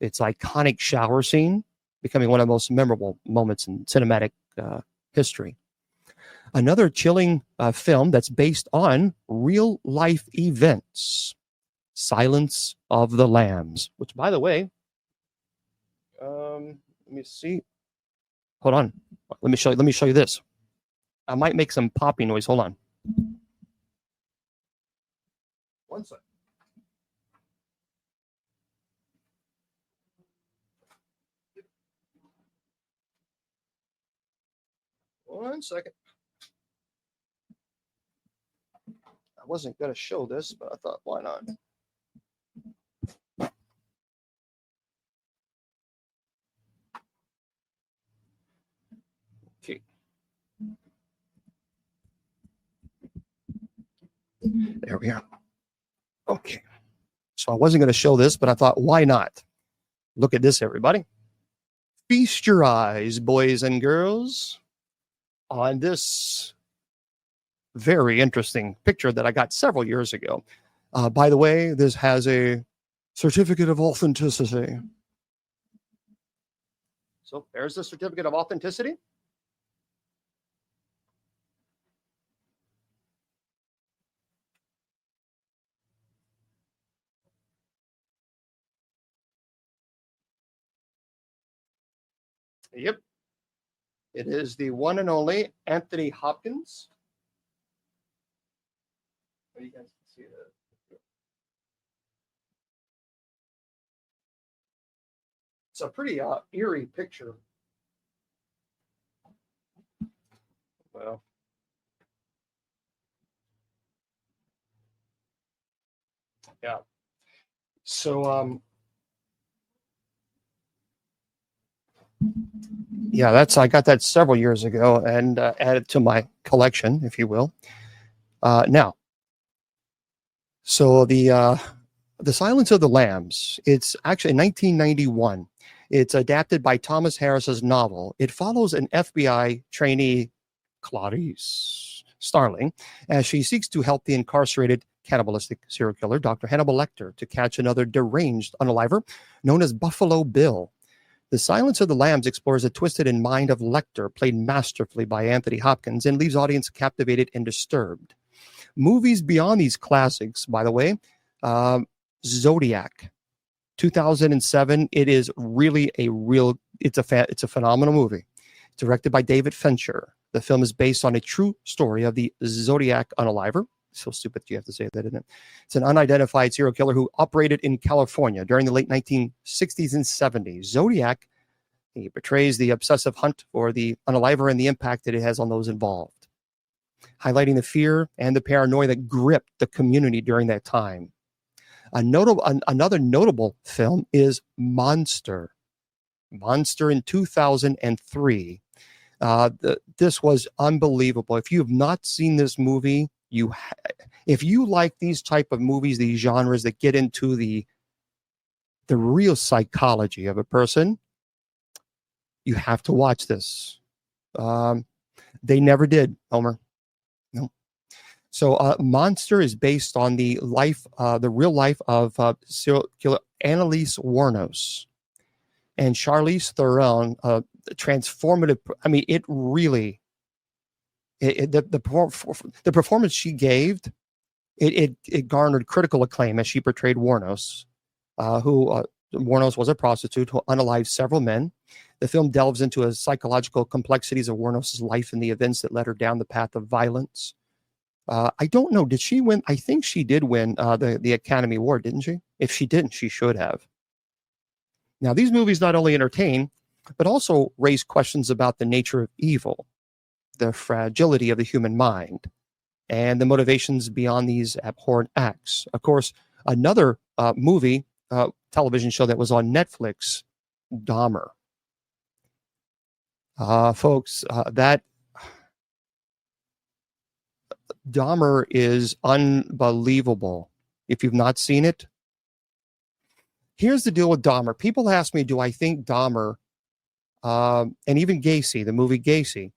Its iconic shower scene becoming one of the most memorable moments in cinematic history. Another chilling film that's based on real-life events, Silence of the Lambs, which, by the way, let me see. Hold on. Let me show you this. I might make some popping noise. Hold on. One second. One second. I wasn't going to show this, but I thought, why not? Okay. There we are. Okay. So I wasn't going to show this, but I thought, why not? Look at this, everybody. Feast your eyes, boys and girls, on this very interesting picture that I got several years ago. By the way, this has a certificate of authenticity. So there's the certificate of authenticity. Yep. It is the one and only Anthony Hopkins. You guys can see that. It's a pretty eerie picture. Well, yeah. So yeah, I got that several years ago and added to my collection, if you will. Now, so the Silence of the Lambs, it's actually 1991. It's adapted by Thomas Harris's novel. It follows an FBI trainee, Clarice Starling, as she seeks to help the incarcerated cannibalistic serial killer, Dr. Hannibal Lecter, to catch another deranged unaliver known as Buffalo Bill. The Silence of the Lambs explores the twisted mind of Lecter, played masterfully by Anthony Hopkins, and leaves audience captivated and disturbed. Movies beyond these classics, by the way, Zodiac, 2007. It is really it's a phenomenal movie. Directed by David Fincher. The film is based on a true story of the Zodiac Unaliver. So stupid you have to say that, isn't it? It's an unidentified serial killer who operated in California during the late 1960s and 70s. Zodiac, he portrays the obsessive hunt for the unaliver and the impact that it has on those involved, highlighting the fear and the paranoia that gripped the community during that time. Another notable film is Monster. Monster in 2003. This was unbelievable. If you have not seen this movie, if you like these type of movies, these genres that get into the real psychology of a person, you have to watch this. They never did, Homer. No. So Monster is based on the real life of serial killer Annalise Wuornos and Charlize Theron. Transformative. I mean, it really. The performance she gave, it garnered critical acclaim as she portrayed Wuornos, Wuornos was a prostitute who unalived several men. The film delves into the psychological complexities of Wuornos' life and the events that led her down the path of violence. I don't know. Did she win? I think she did win the Academy Award, didn't she? If she didn't, she should have. Now, these movies not only entertain, but also raise questions about the nature of evil, the fragility of the human mind, and the motivations beyond these abhorrent acts. Of course, another television show that was on Netflix, Dahmer. Folks, that Dahmer is unbelievable. If you've not seen it, here's the deal with Dahmer. People ask me, do I think Dahmer, and even Gacy, the movie Gacy,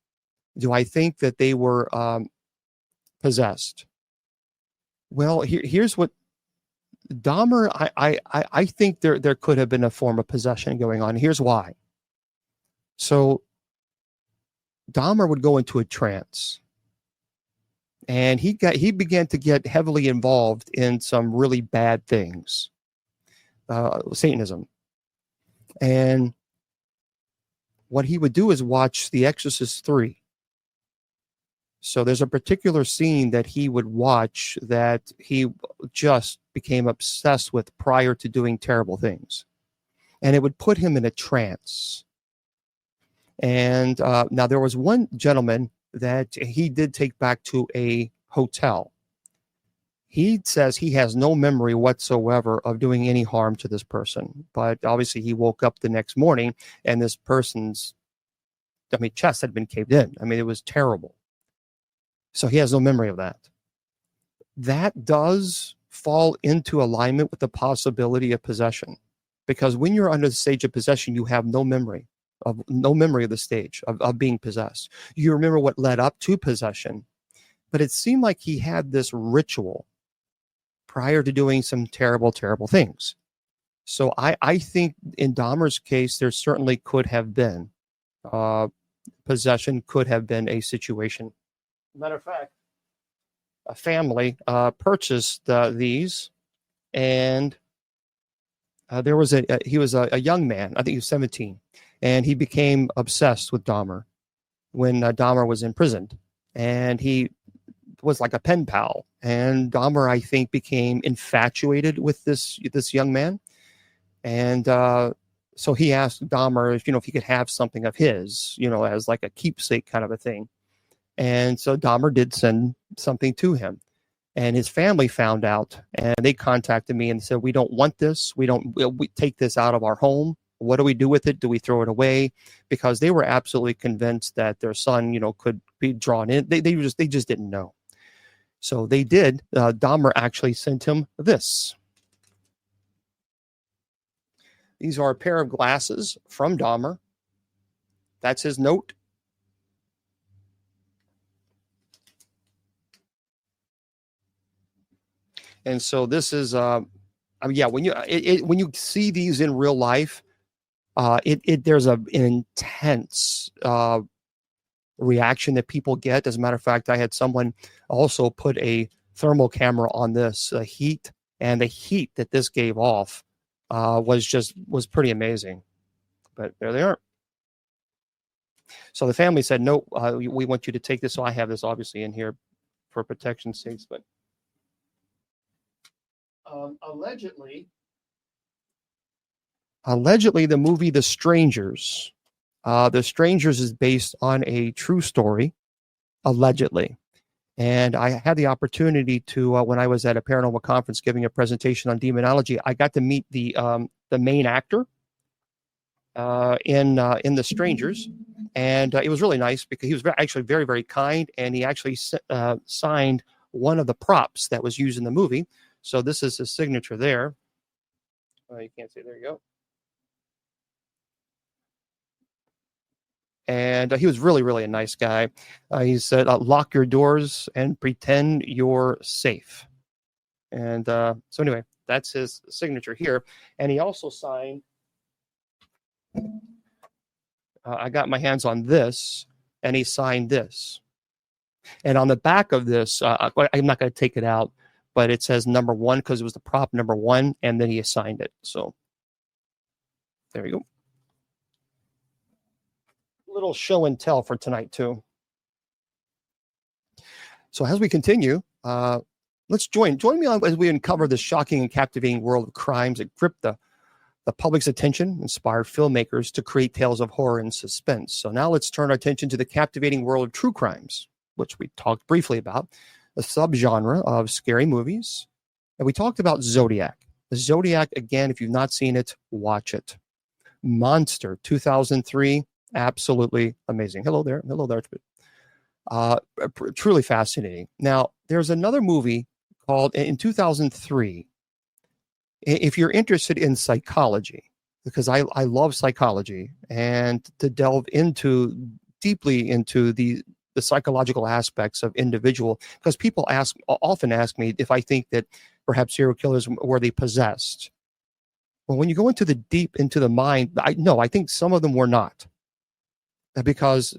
do I think that they were possessed? Well, here's what Dahmer, I think there could have been a form of possession going on. Here's why. So Dahmer would go into a trance, and he began to get heavily involved in some really bad things, Satanism. And what he would do is watch The Exorcist 3. So there's a particular scene that he would watch that he just became obsessed with prior to doing terrible things. And it would put him in a trance. And now there was one gentleman that he did take back to a hotel. He says he has no memory whatsoever of doing any harm to this person. But obviously he woke up the next morning and this person's, chest had been caved in. It was terrible. So he has no memory of that. That does fall into alignment with the possibility of possession. Because when you're under the stage of possession, you have no memory of the stage of being possessed. You remember what led up to possession. But it seemed like he had this ritual prior to doing some terrible, terrible things. So I think in Dahmer's case, there certainly could have been possession, could have been a situation. Matter of fact, a family purchased these, and he was a young man. I think he was 17, and he became obsessed with Dahmer when Dahmer was imprisoned, and he was like a pen pal. And Dahmer, I think, became infatuated with this young man, and so he asked Dahmer if he could have something of his, as like a keepsake kind of a thing. And so Dahmer did send something to him, and his family found out, and they contacted me and said, "We don't want this. We take this out of our home. What do we do with it? Do we throw it away?" Because they were absolutely convinced that their son, could be drawn in. They just didn't know. So they did. Dahmer actually sent him this. These are a pair of glasses from Dahmer. That's his note. And so this is, when you see these in real life, there's an intense reaction that people get. As a matter of fact, I had someone also put a thermal camera on this heat, and the heat that this gave off was pretty amazing. But there they are. So the family said, no, we want you to take this. So I have this obviously in here for protection sakes. But allegedly, the movie The Strangers. The Strangers is based on a true story, allegedly. And I had the opportunity to, when I was at a paranormal conference giving a presentation on demonology, I got to meet the main actor in The Strangers, and it was really nice because he was actually very, very kind, and he actually signed one of the props that was used in the movie. So this is his signature there. You can't see. There you go. And he was really, really a nice guy. He said, lock your doors and pretend you're safe. And so anyway, that's his signature here. And he also signed, I got my hands on this, and he signed this. And on the back of this, I'm not going to take it out, but it says number 1 because it was the prop number 1, and then he assigned it. So there you go. Little show and tell for tonight too. So as we continue, let's join me as we uncover the shocking and captivating world of crimes that grip the public's attention, inspired filmmakers to create tales of horror and suspense. So now let's turn our attention to the captivating world of true crimes, which we talked briefly about, a subgenre of scary movies. And we talked about Zodiac. The Zodiac, again, if you've not seen it, watch it. Monster, 2003. Absolutely amazing. Hello there. Truly fascinating. Now, there's another movie called in 2003. If you're interested in psychology, because I love psychology, and to delve deeply into the psychological aspects of individual, because people often ask me if I think that perhaps serial killers were they possessed. Well, when you go into the mind, I think some of them were not. Because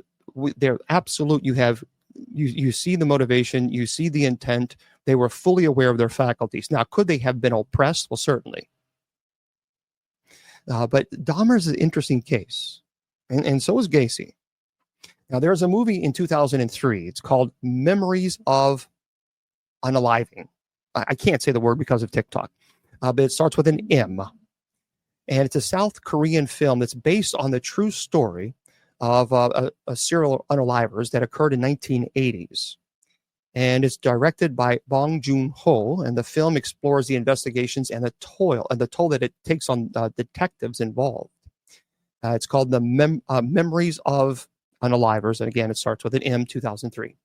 they're absolute. You see the motivation, you see the intent. They were fully aware of their faculties. Now, could they have been oppressed? Well, certainly. But Dahmer is an interesting case, and so is Gacy. Now, there's a movie in 2003. It's called Memories of Unaliving. I can't say the word because of TikTok, but it starts with an M. And it's a South Korean film that's based on the true story of a serial unalivers that occurred in 1980s. And it's directed by Bong Joon-ho, and the film explores the investigations and the toll that it takes on detectives involved. It's called the Memories of Unalivers, and again, it starts with an M, 2003.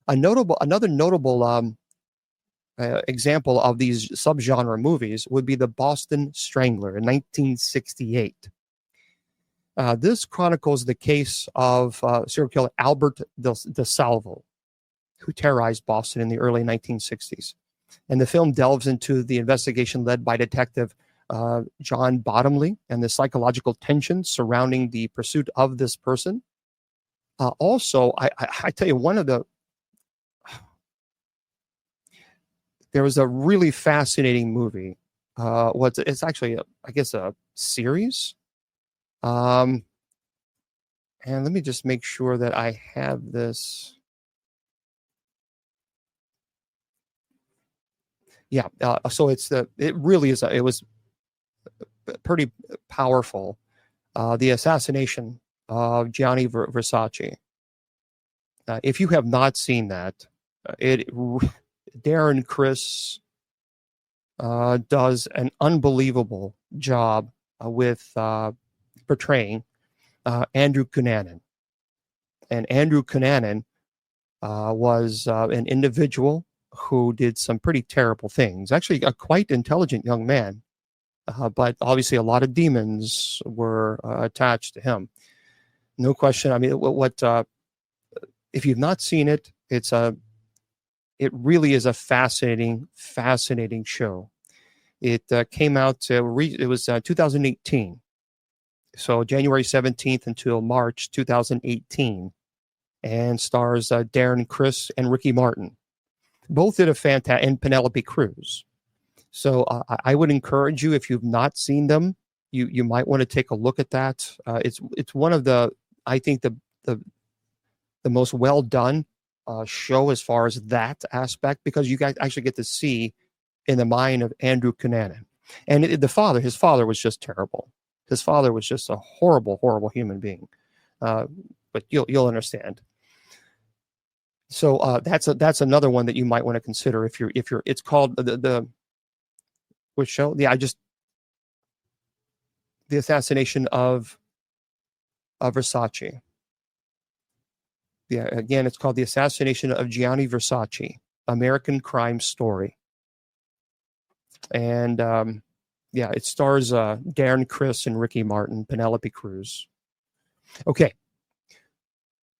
Another notable example of these subgenre movies would be The Boston Strangler in 1968. This chronicles the case of serial killer Albert DeSalvo, who terrorized Boston in the early 1960s. And the film delves into the investigation led by Detective John Bottomley and the psychological tension surrounding the pursuit of this person. Also, I tell you, there was a really fascinating movie. It's actually, a series. And let me just make sure that I have this. Yeah. So it was pretty powerful. The assassination of Gianni Versace. If you have not seen that, Darren Criss does an unbelievable job with portraying Andrew Cunanan. And Andrew Cunanan was an individual who did some pretty terrible things. Actually, a quite intelligent young man, but obviously a lot of demons were attached to him. No question. I mean, if you've not seen it, it really is a fascinating show. It came out. It was 2018. So January 17th until March 2018, and stars Darren Criss and Ricky Martin. Both did a fantastic, and Penelope Cruz. So I would encourage you, if you've not seen them, you might want to take a look at that. It's one of the, I think, the most well done show as far as that aspect, because you guys actually get to see in the mind of Andrew Cunanan. And his father was just terrible. His father was just a horrible, horrible human being. But you'll understand. So that's another one that you might want to consider if you're. It's called the which show? Yeah, the assassination of Versace. Yeah, again, it's called The Assassination of Gianni Versace, American Crime Story. And yeah, it stars Darren Criss and Ricky Martin, Penelope Cruz. Okay.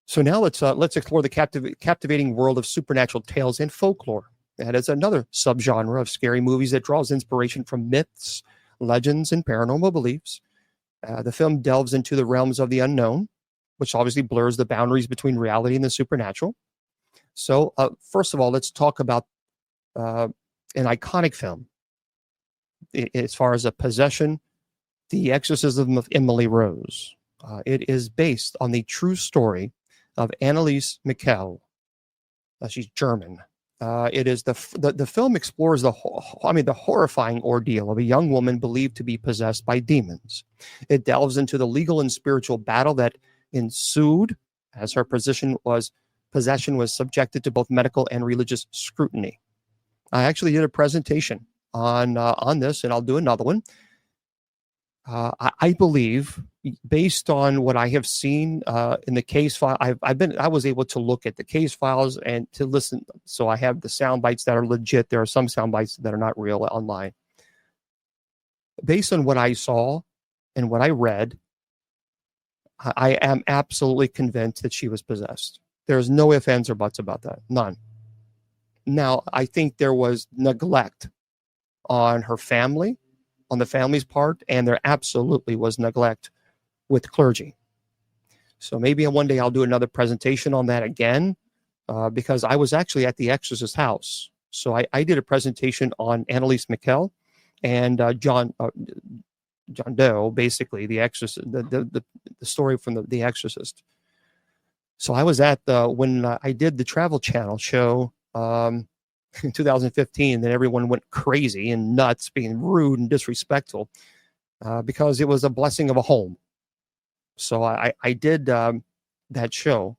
So now let's explore the captivating world of supernatural tales and folklore. That is another subgenre of scary movies that draws inspiration from myths, legends, and paranormal beliefs. The film delves into the realms of the unknown, which obviously blurs the boundaries between reality and the supernatural. So first of all, let's talk about an iconic film. As far as a possession, The Exorcism of Emily Rose. It is based on the true story of Anneliese Michel. She's German. It is the film explores the horrifying ordeal of a young woman believed to be possessed by demons. It delves into the legal and spiritual battle that ensued as her possession was subjected to both medical and religious scrutiny. I actually did a presentation on this, and I'll do another one. I believe, based on what I have seen in the case file, I was able to look at the case files and to listen. So I have the sound bites that are legit. There are some sound bites that are not real online. Based on what I saw and what I read, I am absolutely convinced that she was possessed. There's no ifs, ands, or buts about that. None. Now, I think there was neglect on her family, on the family's part, and there absolutely was neglect with clergy. So maybe one day I'll do another presentation on that again, because I was actually at the Exorcist house. So I did a presentation on Anneliese Michel and John Doe, basically the Exorcist, the story from the Exorcist. So I was at when I did the Travel Channel show in 2015, that everyone went crazy and nuts, being rude and disrespectful, because it was a blessing of a home. So I did that show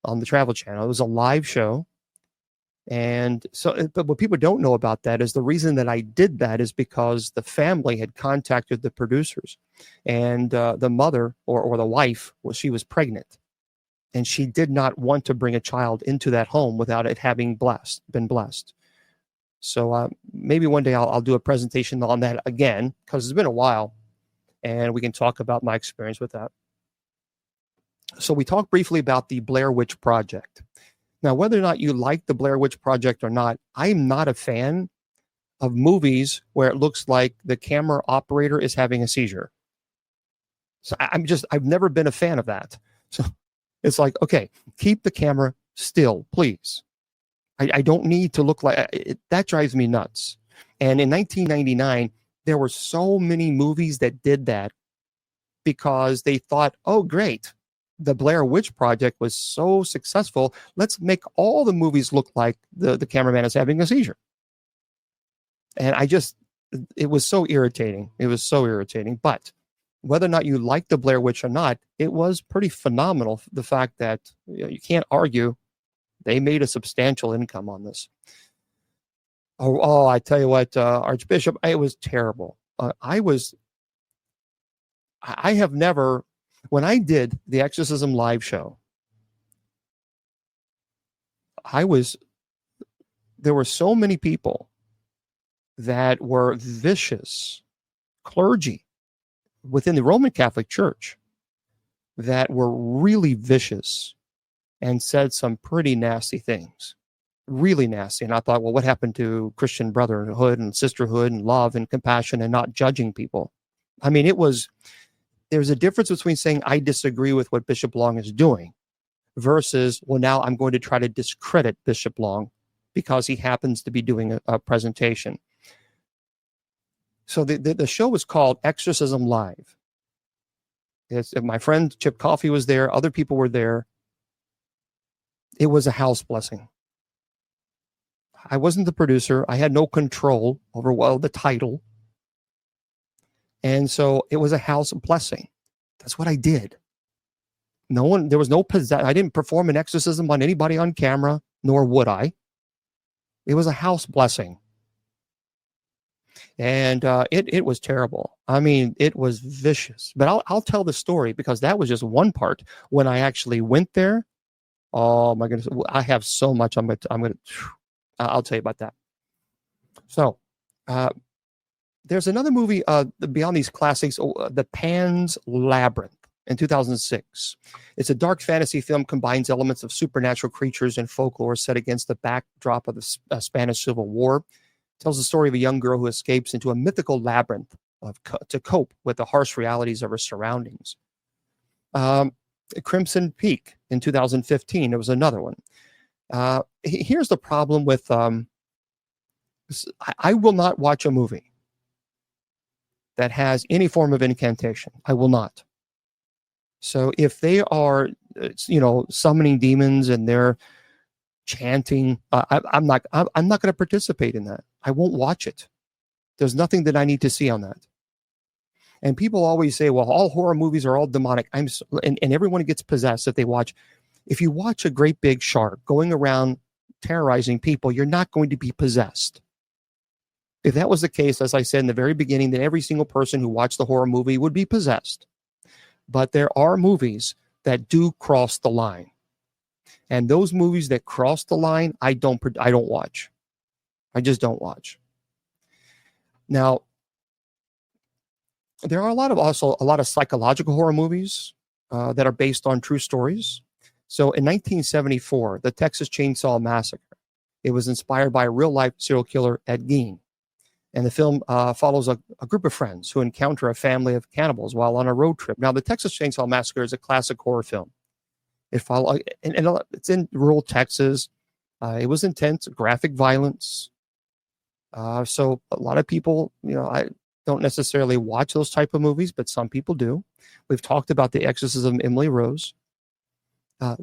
on the Travel Channel. It was a live show. And so, but what people don't know about that is the reason that I did that is because the family had contacted the producers, and the mother or the wife, she was pregnant. And she did not want to bring a child into that home without it having been blessed. So maybe one day I'll do a presentation on that again, because it's been a while, and we can talk about my experience with that. So we talked briefly about the Blair Witch Project. Now, whether or not you like the Blair Witch Project or not, I'm not a fan of movies where it looks like the camera operator is having a seizure. So I've never been a fan of that. So it's like, okay, keep the camera still, please. I don't need to look like it. That drives me nuts. And in 1999, there were so many movies that did that because they thought, oh, great, the Blair Witch Project was so successful. Let's make all the movies look like the cameraman is having a seizure. And it was so irritating. It was so irritating. But whether or not you like the Blair Witch or not, it was pretty phenomenal. The fact that you can't argue, they made a substantial income on this. Oh, I tell you what, Archbishop, it was terrible. I have never, when I did the Exorcism live show, there were so many people that were vicious clergy within the Roman Catholic Church that were really vicious and said some pretty nasty things, really nasty. And I thought, well, what happened to Christian brotherhood and sisterhood and love and compassion and not judging people? I mean, there's a difference between saying I disagree with what Bishop Long is doing versus, well, now I'm going to try to discredit Bishop Long because he happens to be doing a presentation. So the show was called Exorcism Live. My friend Chip Coffey was there. Other people were there. It was a house blessing. I wasn't the producer. I had no control over the title. And so it was a house blessing. That's what I did. There was no I didn't perform an exorcism on anybody on camera, nor would I. It was a house blessing. And it was terrible. I mean, it was vicious. But I'll tell the story, because that was just one part. When I actually went there, oh my goodness, I have so much. I'll tell you about that. So, there's another movie beyond these classics, The Pan's Labyrinth, in 2006. It's a dark fantasy film, combines elements of supernatural creatures and folklore set against the backdrop of the Spanish Civil War. It tells the story of a young girl who escapes into a mythical labyrinth to cope with the harsh realities of her surroundings. Crimson Peak in 2015. There was another one. Here's the problem with I will not watch a movie that has any form of incantation. I will not. So if they are, summoning demons and they're chanting, I'm not going to participate in that. I won't watch it. There's nothing that I need to see on that. And people always say, well, all horror movies are all demonic. And everyone gets possessed if they watch. If you watch a great big shark going around terrorizing people, you're not going to be possessed. If that was the case, as I said in the very beginning, then every single person who watched the horror movie would be possessed. But there are movies that do cross the line. And those movies that cross the line, I don't watch. I just don't watch. Now, there are also a lot of psychological horror movies that are based on true stories. So in 1974, the Texas Chainsaw Massacre, it was inspired by a real-life serial killer, Ed Gein. And the film follows a group of friends who encounter a family of cannibals while on a road trip. Now, the Texas Chainsaw Massacre is a classic horror film. It's in rural Texas. It was intense, graphic violence. So a lot of people, I don't necessarily watch those type of movies, but some people do. We've talked about The Exorcism of Emily Rose. I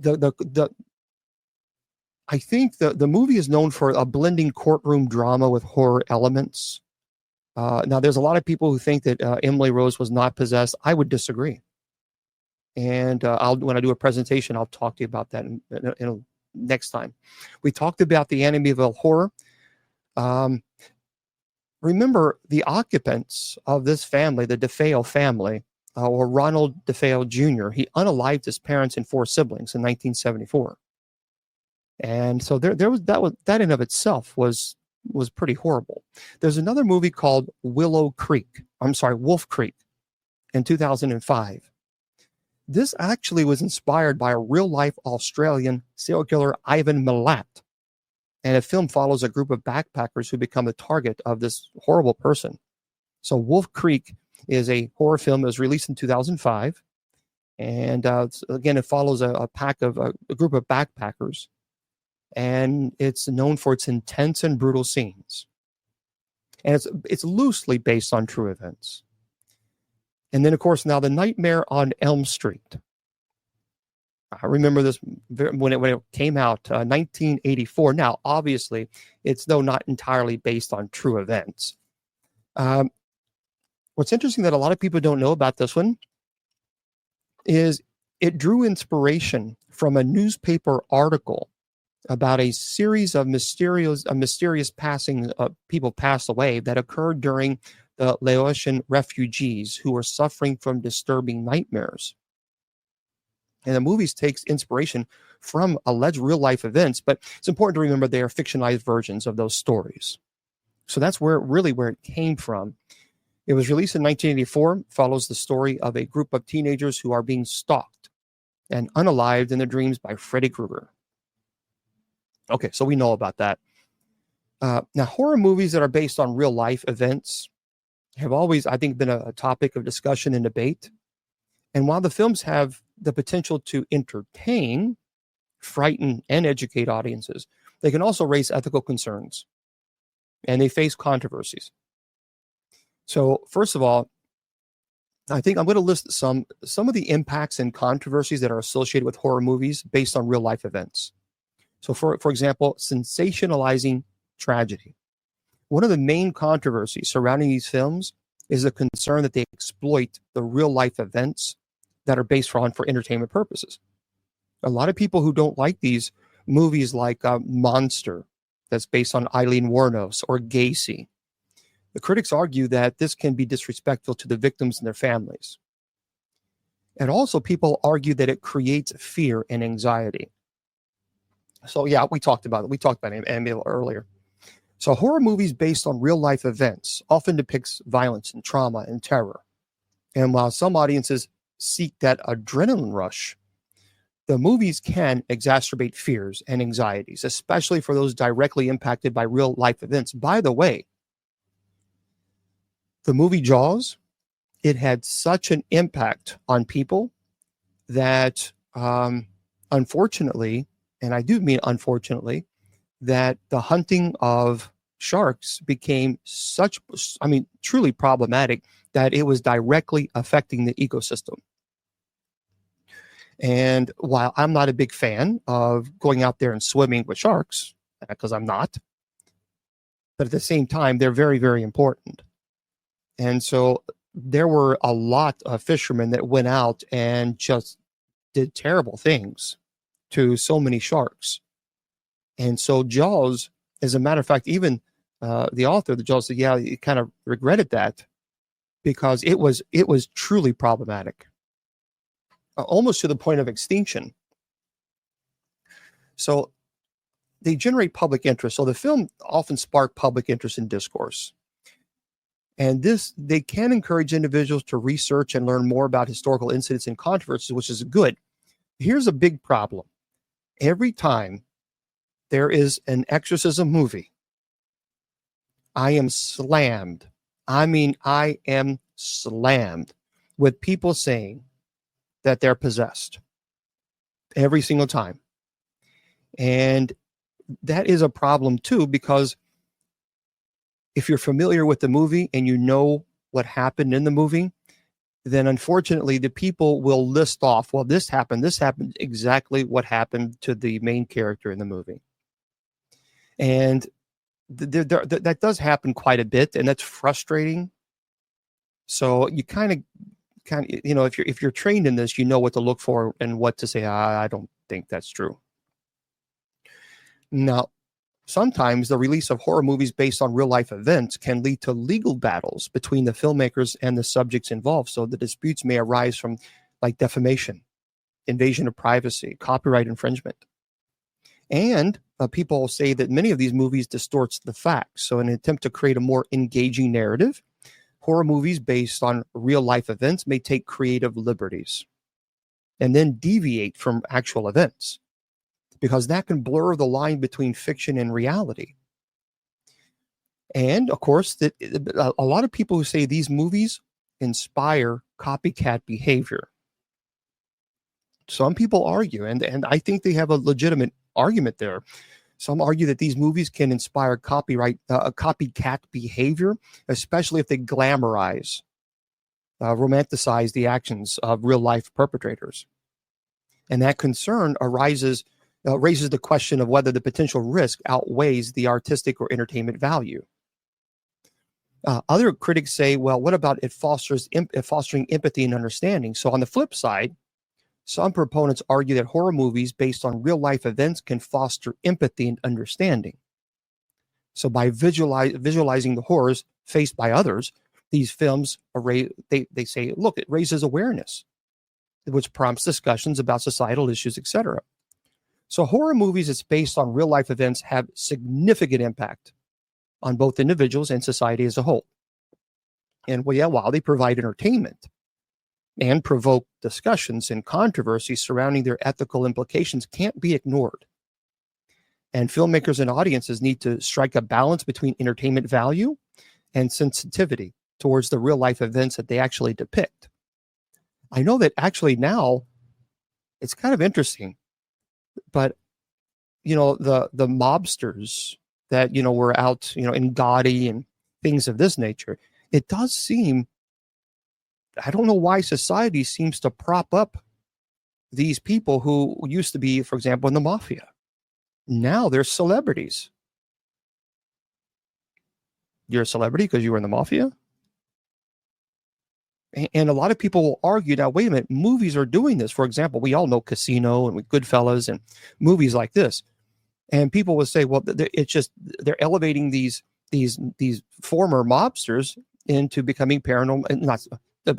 think the movie is known for a blending courtroom drama with horror elements. Now, there's a lot of people who think that Emily Rose was not possessed. I would disagree. And when I do a presentation, I'll talk to you about that next time. We talked about the Amityville Horror. Remember, the occupants of this family, the DeFeo family, or Ronald DeFeo Jr., he unalived his parents and 4 siblings in 1974. And so there was that in of itself was pretty horrible. There's another movie called Wolf Creek in 2005. This actually was inspired by a real-life Australian serial killer, Ivan Milat. And the film follows a group of backpackers who become the target of this horrible person. So Wolf Creek is a horror film that was released in 2005. And again, it follows a group of backpackers. And it's known for its intense and brutal scenes. And it's loosely based on true events. And then, of course, now The Nightmare on Elm Street. I remember this when it came out, 1984. Now, obviously, it's though not entirely based on true events. What's interesting that a lot of people don't know about this one is it drew inspiration from a newspaper article about a series of mysterious passing people passed away that occurred during the Laotian refugees who were suffering from disturbing nightmares. And the movies takes inspiration from alleged real-life events, but it's important to remember they are fictionalized versions of those stories. So that's where it came from. It was released in 1984, follows the story of a group of teenagers who are being stalked and unalived in their dreams by Freddy Krueger. Okay, so we know about that. Now, horror movies that are based on real-life events have always, I think, been a topic of discussion and debate. And while the films have the potential to entertain, frighten, and educate audiences, They can also raise ethical concerns, and they face controversies. So first of all, I think I'm going to list some of the impacts and controversies that are associated with horror movies based on real life events. So for example, sensationalizing tragedy. One of the main controversies surrounding these films is the concern that they exploit the real life events that are based on for entertainment purposes. A lot of people who don't like these movies like Monster, that's based on Eileen Wuornos, or Gacy, the critics argue that this can be disrespectful to the victims and their families. And also people argue that it creates fear and anxiety. So yeah, we talked about it. We talked about Amityville earlier. So horror movies based on real life events often depicts violence and trauma and terror. And while some audiences seek that adrenaline rush, the movies can exacerbate fears and anxieties, especially for those directly impacted by real life events. By the way, the movie Jaws, it had such an impact on people that unfortunately, and I do mean unfortunately, that the hunting of sharks became truly problematic, that it was directly affecting the ecosystem. And while I'm not a big fan of going out there and swimming with sharks, because I'm not, but at the same time, they're very, very important. And so there were a lot of fishermen that went out and just did terrible things to so many sharks. And so Jaws, as a matter of fact, even the author of the Jaws said, yeah, he kind of regretted that because it was truly problematic, almost to the point of extinction. So they generate public interest. So the film often sparked public interest in discourse. And they can encourage individuals to research and learn more about historical incidents and controversies, which is good. Here's a big problem. Every time there is an exorcism movie, I am slammed. I mean, I am slammed with people saying that they're possessed every single time. And that is a problem too, because if you're familiar with the movie and you know what happened in the movie, then unfortunately the people will list off, well, this happened exactly what happened to the main character in the movie. And that does happen quite a bit, and that's frustrating. So you kind of, if you're trained in this, you know what to look for and what to say. I don't think that's true. Now, sometimes the release of horror movies based on real life events can lead to legal battles between the filmmakers and the subjects involved. So the disputes may arise from like defamation, invasion of privacy, copyright infringement. And people say that many of these movies distorts the facts. So in an attempt to create a more engaging narrative, horror movies based on real life events may take creative liberties and then deviate from actual events, because that can blur the line between fiction and reality. And of course, a lot of people who say these movies inspire copycat behavior. Some people argue, and I think they have a legitimate argument there. Some argue that these movies can inspire copycat behavior, especially if they glamorize, romanticize the actions of real life perpetrators. And that concern raises the question of whether the potential risk outweighs the artistic or entertainment value. Other critics say, well, what about it fostering empathy and understanding? So on the flip side, some proponents argue that horror movies based on real life events can foster empathy and understanding. So by visualizing the horrors faced by others, these films they say, look, it raises awareness, which prompts discussions about societal issues, etc. So horror movies that's based on real life events have significant impact on both individuals and society as a whole. And while they provide entertainment and provoke discussions and controversies surrounding their ethical implications, can't be ignored. And filmmakers and audiences need to strike a balance between entertainment value and sensitivity towards the real life events that they actually depict. I know that actually now it's kind of interesting, but the mobsters that, were out, in Gotti and things of this nature. It does seem, I don't know why society seems to prop up these people who used to be, for example, in the mafia. Now they're celebrities. You're a celebrity because you were in the mafia? And a lot of people will argue, now, wait a minute, movies are doing this. For example, we all know Casino and Goodfellas and movies like this. And people will say, well, it's just they're elevating these former mobsters into becoming paranormal, not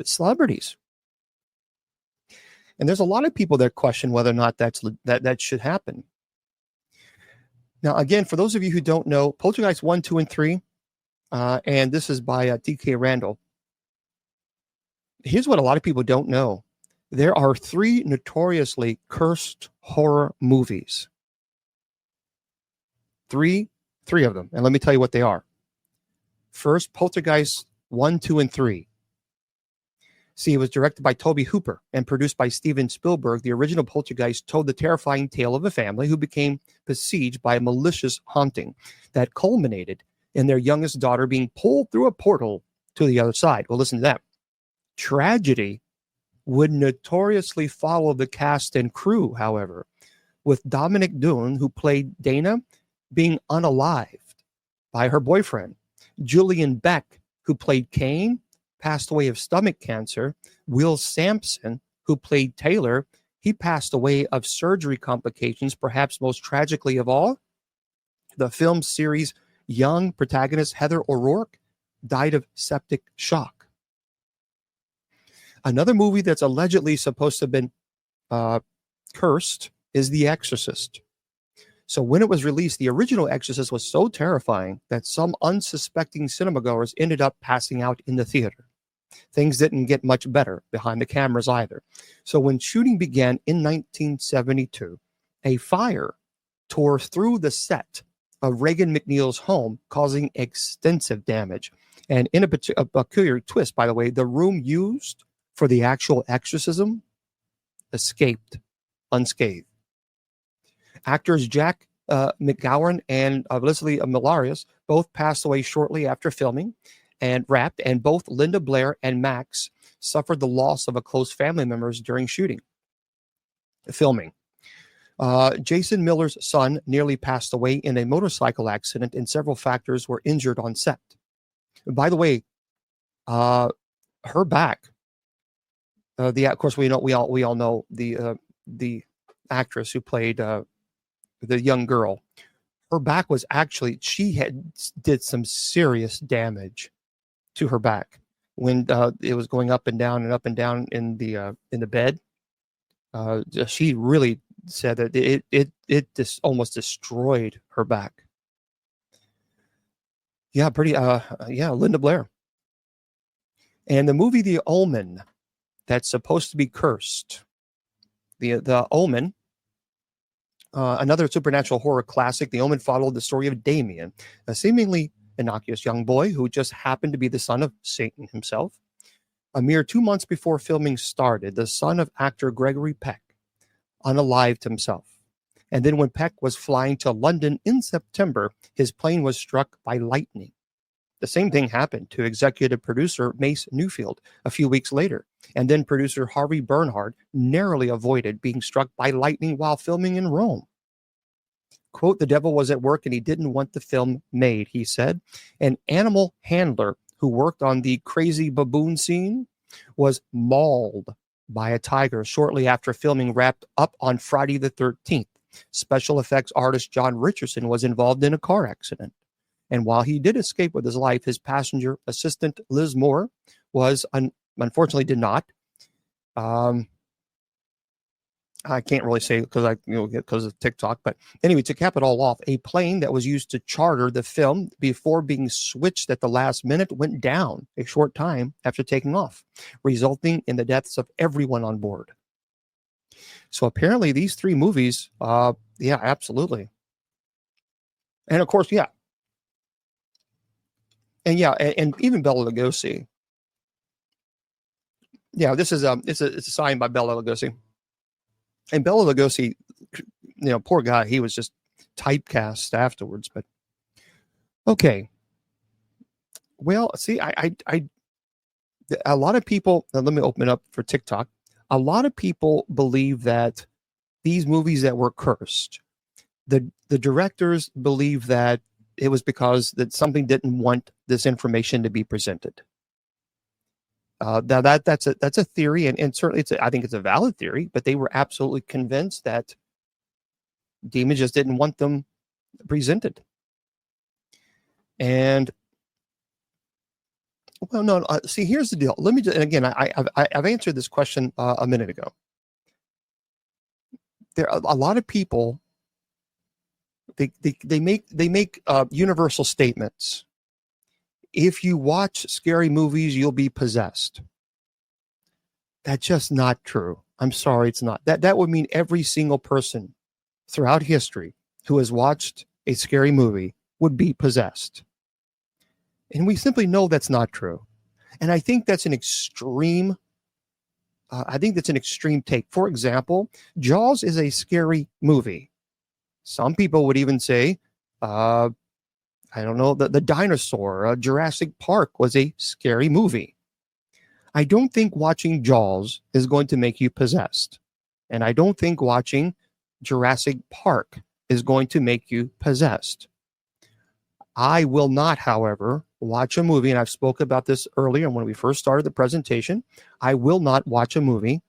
celebrities. And there's a lot of people that question whether or not that should happen. Now, again, for those of you who don't know, Poltergeist 1, 2, and 3, and this is by D.K. Randall. Here's what a lot of people don't know. There are 3 notoriously cursed horror movies. Three of them. And let me tell you what they are. First, Poltergeist 1, 2, and 3. See, it was directed by Tobe Hooper and produced by Steven Spielberg. The original Poltergeist told the terrifying tale of a family who became besieged by a malicious haunting that culminated in their youngest daughter being pulled through a portal to the other side. Well, listen to that. Tragedy would notoriously follow the cast and crew, however, with Dominic Dunne, who played Dana, being unalived by her boyfriend. Julian Beck, who played Kane, passed away of stomach cancer. Will Sampson, who played Taylor, he passed away of surgery complications. Perhaps most tragically of all, the film series' young protagonist Heather O'Rourke died of septic shock. Another movie that's allegedly supposed to have been cursed is The Exorcist. So when it was released, the original Exorcist was so terrifying that some unsuspecting cinemagoers ended up passing out in the theater. Things didn't get much better behind the cameras either. So when shooting began in 1972, a fire tore through the set of Reagan McNeil's home, causing extensive damage. And in a peculiar twist, by the way, the room used for the actual exorcism escaped unscathed. Actors Jack McGowan and Leslie Milarius both passed away shortly after filming and wrapped, and both Linda Blair and Max suffered the loss of a close family members during filming. Jason Miller's son nearly passed away in a motorcycle accident, and several factors were injured on set. By the way, her back. Of course, we all know the actress who played the young girl. Her back was actually, did some serious damage to her back when it was going up and down in the bed. She really said that it just almost destroyed her back. Yeah, Linda Blair. And the movie The Omen, that's supposed to be cursed. The Omen, another supernatural horror classic. The Omen followed the story of Damien, a seemingly innocuous young boy who just happened to be the son of Satan himself. A mere 2 months before filming started, the son of actor Gregory Peck unalived himself. And then when Peck was flying to London in September, his plane was struck by lightning. The same thing happened to executive producer Mace Newfield a few weeks later. And then producer Harvey Bernhard narrowly avoided being struck by lightning while filming in Rome. Quote, the devil was at work and he didn't want the film made, he said. An animal handler who worked on the crazy baboon scene was mauled by a tiger shortly after filming wrapped up on Friday the 13th. Special effects artist John Richardson was involved in a car accident. And while he did escape with his life, his passenger assistant, Liz Moore, unfortunately did not. I can't really say because of TikTok, but anyway, to cap it all off, a plane that was used to charter the film before being switched at the last minute went down a short time after taking off, resulting in the deaths of everyone on board. So apparently these 3 movies, yeah, absolutely. And of course, yeah. And yeah, and even Bela Lugosi. Yeah, it's a sign by Bela Lugosi. And Bela Lugosi, poor guy, he was just typecast afterwards. But okay. Well, see, a lot of people, let me open it up for TikTok. A lot of people believe that these movies that were cursed, the directors believe that it was because that something didn't want this information to be presented. Now that's a theory, and certainly I think it's a valid theory, but they were absolutely convinced that demons just didn't want them presented. And well, no, see, here's the deal. Let me just, and again, I've answered this question a minute ago. There are a lot of people. They make universal statements. If you watch scary movies, you'll be possessed. That's just not true. I'm sorry, it's not. That would mean every single person throughout history who has watched a scary movie would be possessed. And we simply know that's not true. And I think that's an extreme. I think that's an extreme take. For example, Jaws is a scary movie. Some people would even say, I don't know, the dinosaur, Jurassic Park was a scary movie. I don't think watching Jaws is going to make you possessed. And I don't think watching Jurassic Park is going to make you possessed. I will not, however, watch a movie, and I've spoken about this earlier when we first started the presentation. I will not watch a movie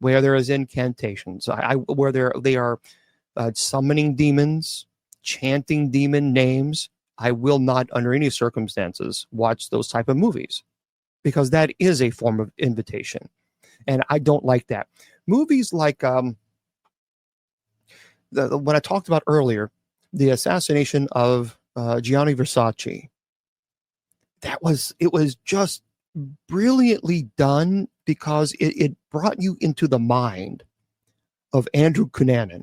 where there is incantations, where they are summoning demons, chanting demon names. I will not, under any circumstances, watch those type of movies, because that is a form of invitation, and I don't like that. Movies like when I talked about earlier, the assassination of Gianni Versace. It was just brilliantly done, because it brought you into the mind of Andrew Cunanan.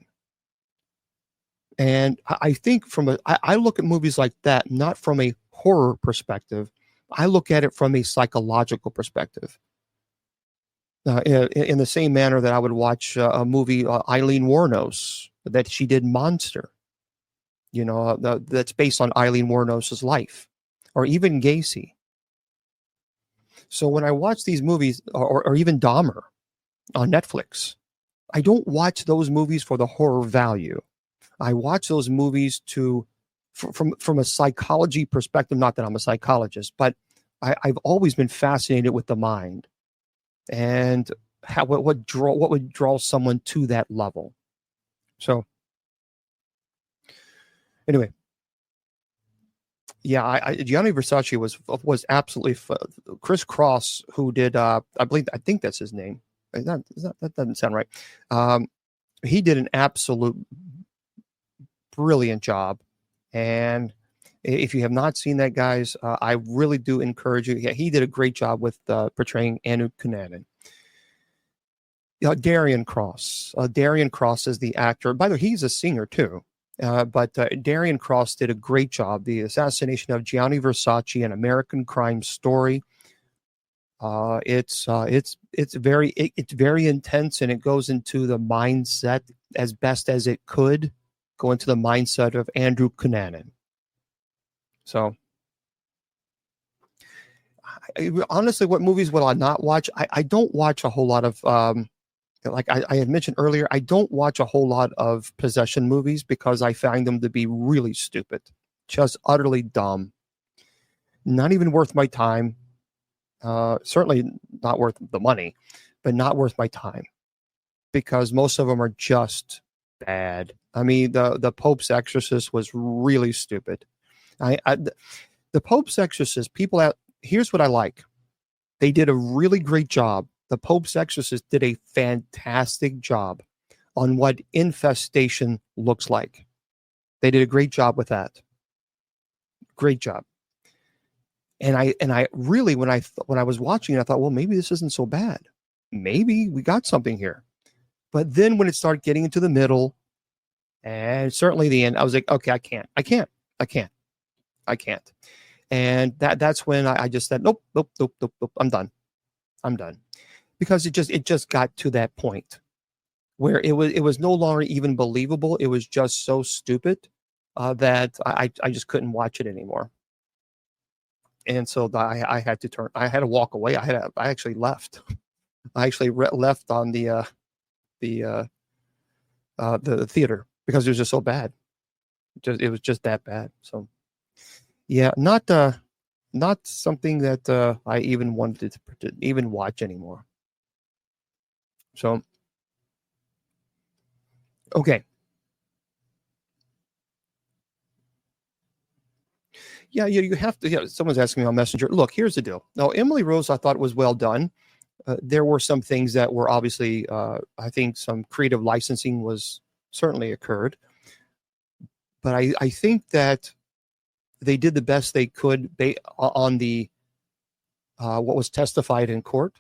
And I think I look at movies like that not from a horror perspective. I look at it from a psychological perspective. In the same manner that I would watch a movie, Eileen Wuornos, that she did Monster. That's based on Eileen Wuornos' life, or even Gacy. So when I watch these movies, or even Dahmer on Netflix, I don't watch those movies for the horror value. I watch those movies from a psychology perspective. Not that I'm a psychologist, but I've always been fascinated with the mind and what would draw someone to that level. So anyway, yeah, Gianni Versace was absolutely Chris Cross, who did I think that's his name. That doesn't sound right. He did an absolute brilliant job, and if you have not seen that, guys, I really do encourage you. Yeah, he did a great job with portraying Andrew Cunanan. Darian Cross. Darian Cross is the actor. By the way, he's a singer too. But Darian Cross did a great job. The assassination of Gianni Versace, an American crime story. It's very intense, and it goes into the mindset as best as it could go into the mindset of Andrew Cunanan. So, honestly, what movies will I not watch? I don't watch a whole lot of, like I had mentioned earlier, I don't watch a whole lot of possession movies because I find them to be really stupid, just utterly dumb, not even worth my time. Certainly not worth the money, but not worth my time, because most of them are just bad. I mean, the Pope's Exorcist was really stupid. The Pope's Exorcist, here's what I like. They did a really great job. The Pope's Exorcist did a fantastic job on what infestation looks like. They did a great job with that. Great job. And I really, when I was watching it, I thought, well, maybe this isn't so bad. Maybe we got something here. But then when it started getting into the middle, and certainly the end, I was like, okay, I can't. And that's when I just said, nope, I'm done. Because it just got to that point. where it was no longer even believable. It was just so stupid that I just couldn't watch it anymore. And so I had to turn. I had to walk away. I actually left. I actually left on the the theater because it was just so bad. It was just that bad. So yeah, not something that I even wanted to even watch anymore. So okay. Yeah, you have to. Yeah, someone's asking me on Messenger. Look, here's the deal. Now, Emily Rose, I thought was well done. There were some things that were obviously, I think, some creative licensing was certainly occurred, but I think that they did the best they could on the what was testified in court,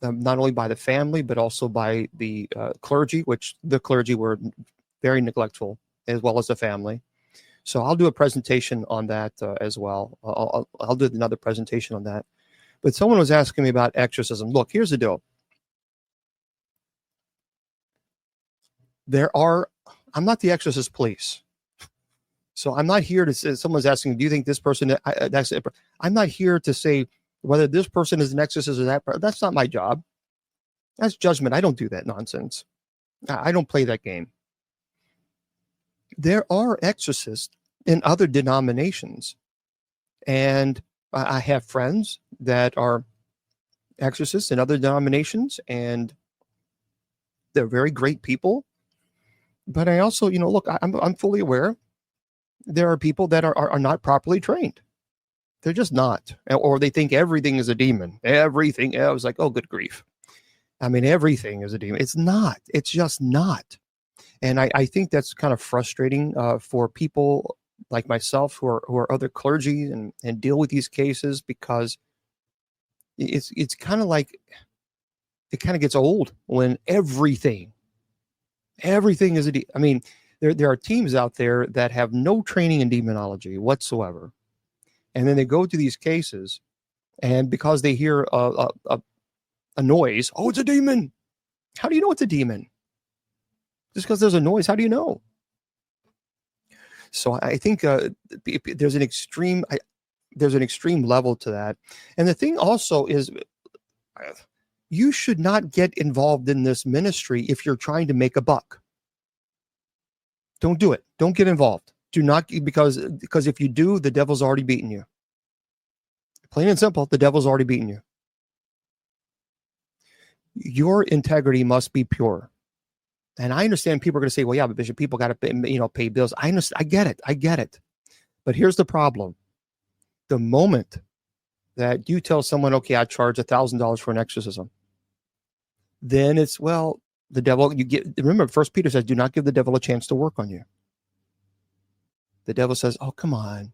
not only by the family but also by the clergy, which the clergy were very neglectful, as well as the family. So I'll do a presentation on that as well. I'll do another presentation on that. But someone was asking me about exorcism. Look, here's the deal. I'm not the exorcist police. So I'm not here to say, someone's asking, do you think this person, I'm not here to say whether this person is an exorcist or that. That's not my job. That's judgment. I don't do that nonsense. I don't play that game. There are exorcists in other denominations. And I have friends that are exorcists in other denominations, and they're very great people. But I also, look, I'm fully aware there are people that are not properly trained. They're just not, or they think everything is a demon. Everything. I was like, oh, good grief. I mean, everything is a demon. It's not. It's just not. And I think that's kind of frustrating for people like myself who are other clergy and deal with these cases, because it's kind of like it kind of gets old when everything is I mean, there are teams out there that have no training in demonology whatsoever, and then they go to these cases, and because they hear a noise, oh, it's a demon. How do you know it's a demon? Just because there's a noise, how do you know? So I think there's an extreme level to that. And the thing also is, you should not get involved in this ministry if you're trying to make a buck. Don't do it. Don't get involved. Do not, because if you do, the devil's already beaten you. Plain and simple, the devil's already beaten you. Your integrity must be pure. And I understand people are going to say, well, yeah, but Bishop, people got to pay bills. I get it. But here's the problem. The moment that you tell someone, okay, I charge $1,000 for an exorcism, then it's, well, the devil, remember, 1 Peter says, do not give the devil a chance to work on you. The devil says, oh, come on.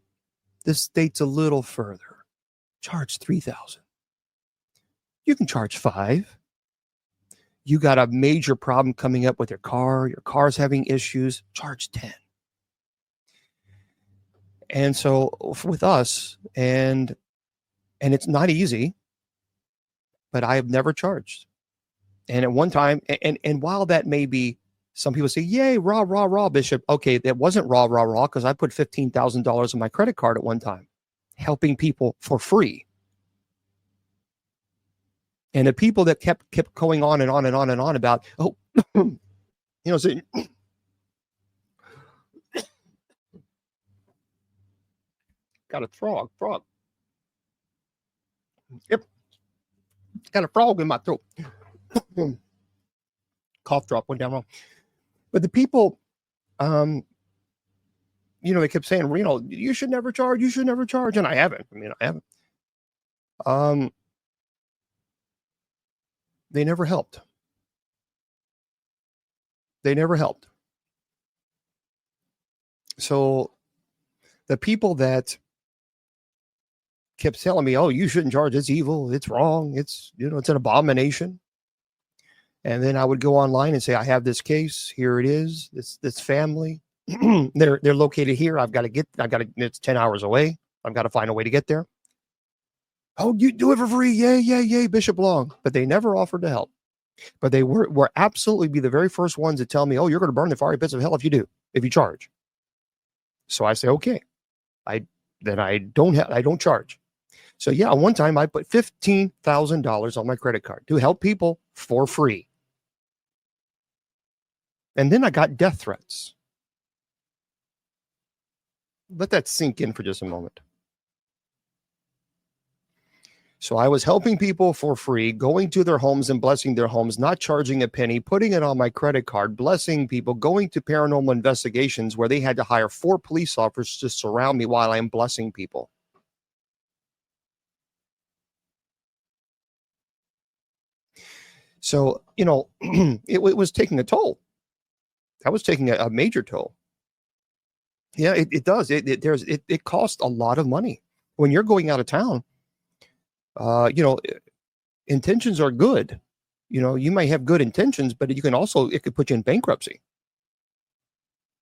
This state's a little further. Charge $3,000. You can charge $5,000. You got a major problem coming up with your car's having issues, charge $10,000. And so with us, and it's not easy, but I have never charged. And at one time, and while that may be, some people say, yay, raw, Bishop. Okay, that wasn't raw, because I put $15,000 on my credit card at one time, helping people for free. And the people that kept going on and on and on and on about, oh, so, got a frog. Yep. Got a frog in my throat. Cough drop went down wrong. But the people, they kept saying, you should never charge. And I haven't. They never helped. So the people that kept telling me, oh, you shouldn't charge, it's evil, it's wrong, it's an abomination. And then I would go online and say, I have this case, here it is, this family. they're located here. It's 10 hours away. I've got to find a way to get there. Oh, you do it for free. Yay, Bishop Long. But they never offered to help. But they were absolutely be the very first ones to tell me, oh, you're going to burn the fiery pits of hell if you charge. So I say, okay, I don't charge. So yeah, one time I put $15,000 on my credit card to help people for free. And then I got death threats. Let that sink in for just a moment. So I was helping people for free, going to their homes and blessing their homes, not charging a penny, putting it on my credit card, blessing people, going to paranormal investigations where they had to hire 4 police officers to surround me while I'm blessing people. So, it was taking a toll. I was taking a major toll. Yeah, it does. It costs a lot of money when you're going out of town. Intentions are good. You might have good intentions, but it could put you in bankruptcy.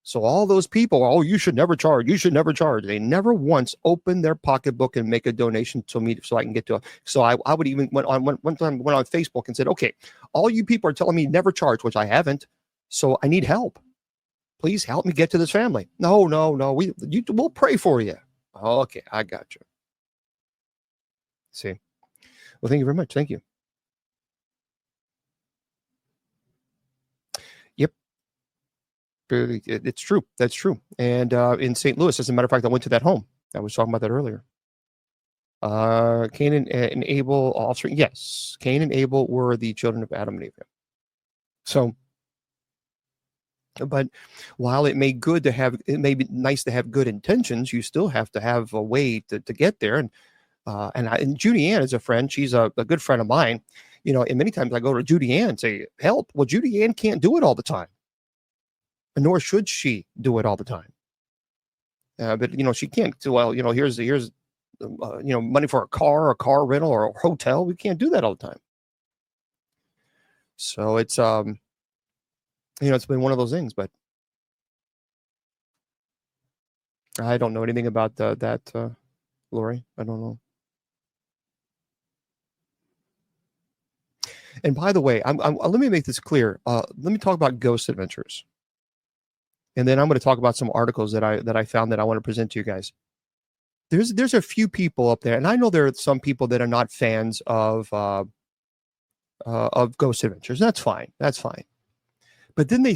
So all those people, oh, you should never charge. You should never charge. They never once open their pocketbook and make a donation to me so I can get to it. So I would even went on one time went on Facebook and said, okay, all you people are telling me never charge, which I haven't. So I need help. Please help me get to this family. No. We'll pray for you. Okay, I got you. See. Well, thank you very much. Thank you. Yep. It's true. That's true. And in St. Louis, as a matter of fact, I went to that home. I was talking about that earlier. Cain and Abel offspring. Yes. Cain and Abel were the children of Adam and Eve. So, but while it may be nice to have good intentions, you still have to have a way to get there. And Judy Ann is a friend. She's a good friend of mine. And many times I go to Judy Ann and say, help. Well, Judy Ann can't do it all the time. And nor should she do it all the time. But, she can't. So, well, here's money for a car rental or a hotel. We can't do that all the time. So it's, it's been one of those things, but I don't know anything about that, Lori. I don't know. And by the way, let me make this clear. Let me talk about ghost adventures. And then I'm going to talk about some articles that I found that I want to present to you guys. There's a few people up there, and I know there are some people that are not fans of ghost adventures. That's fine. But then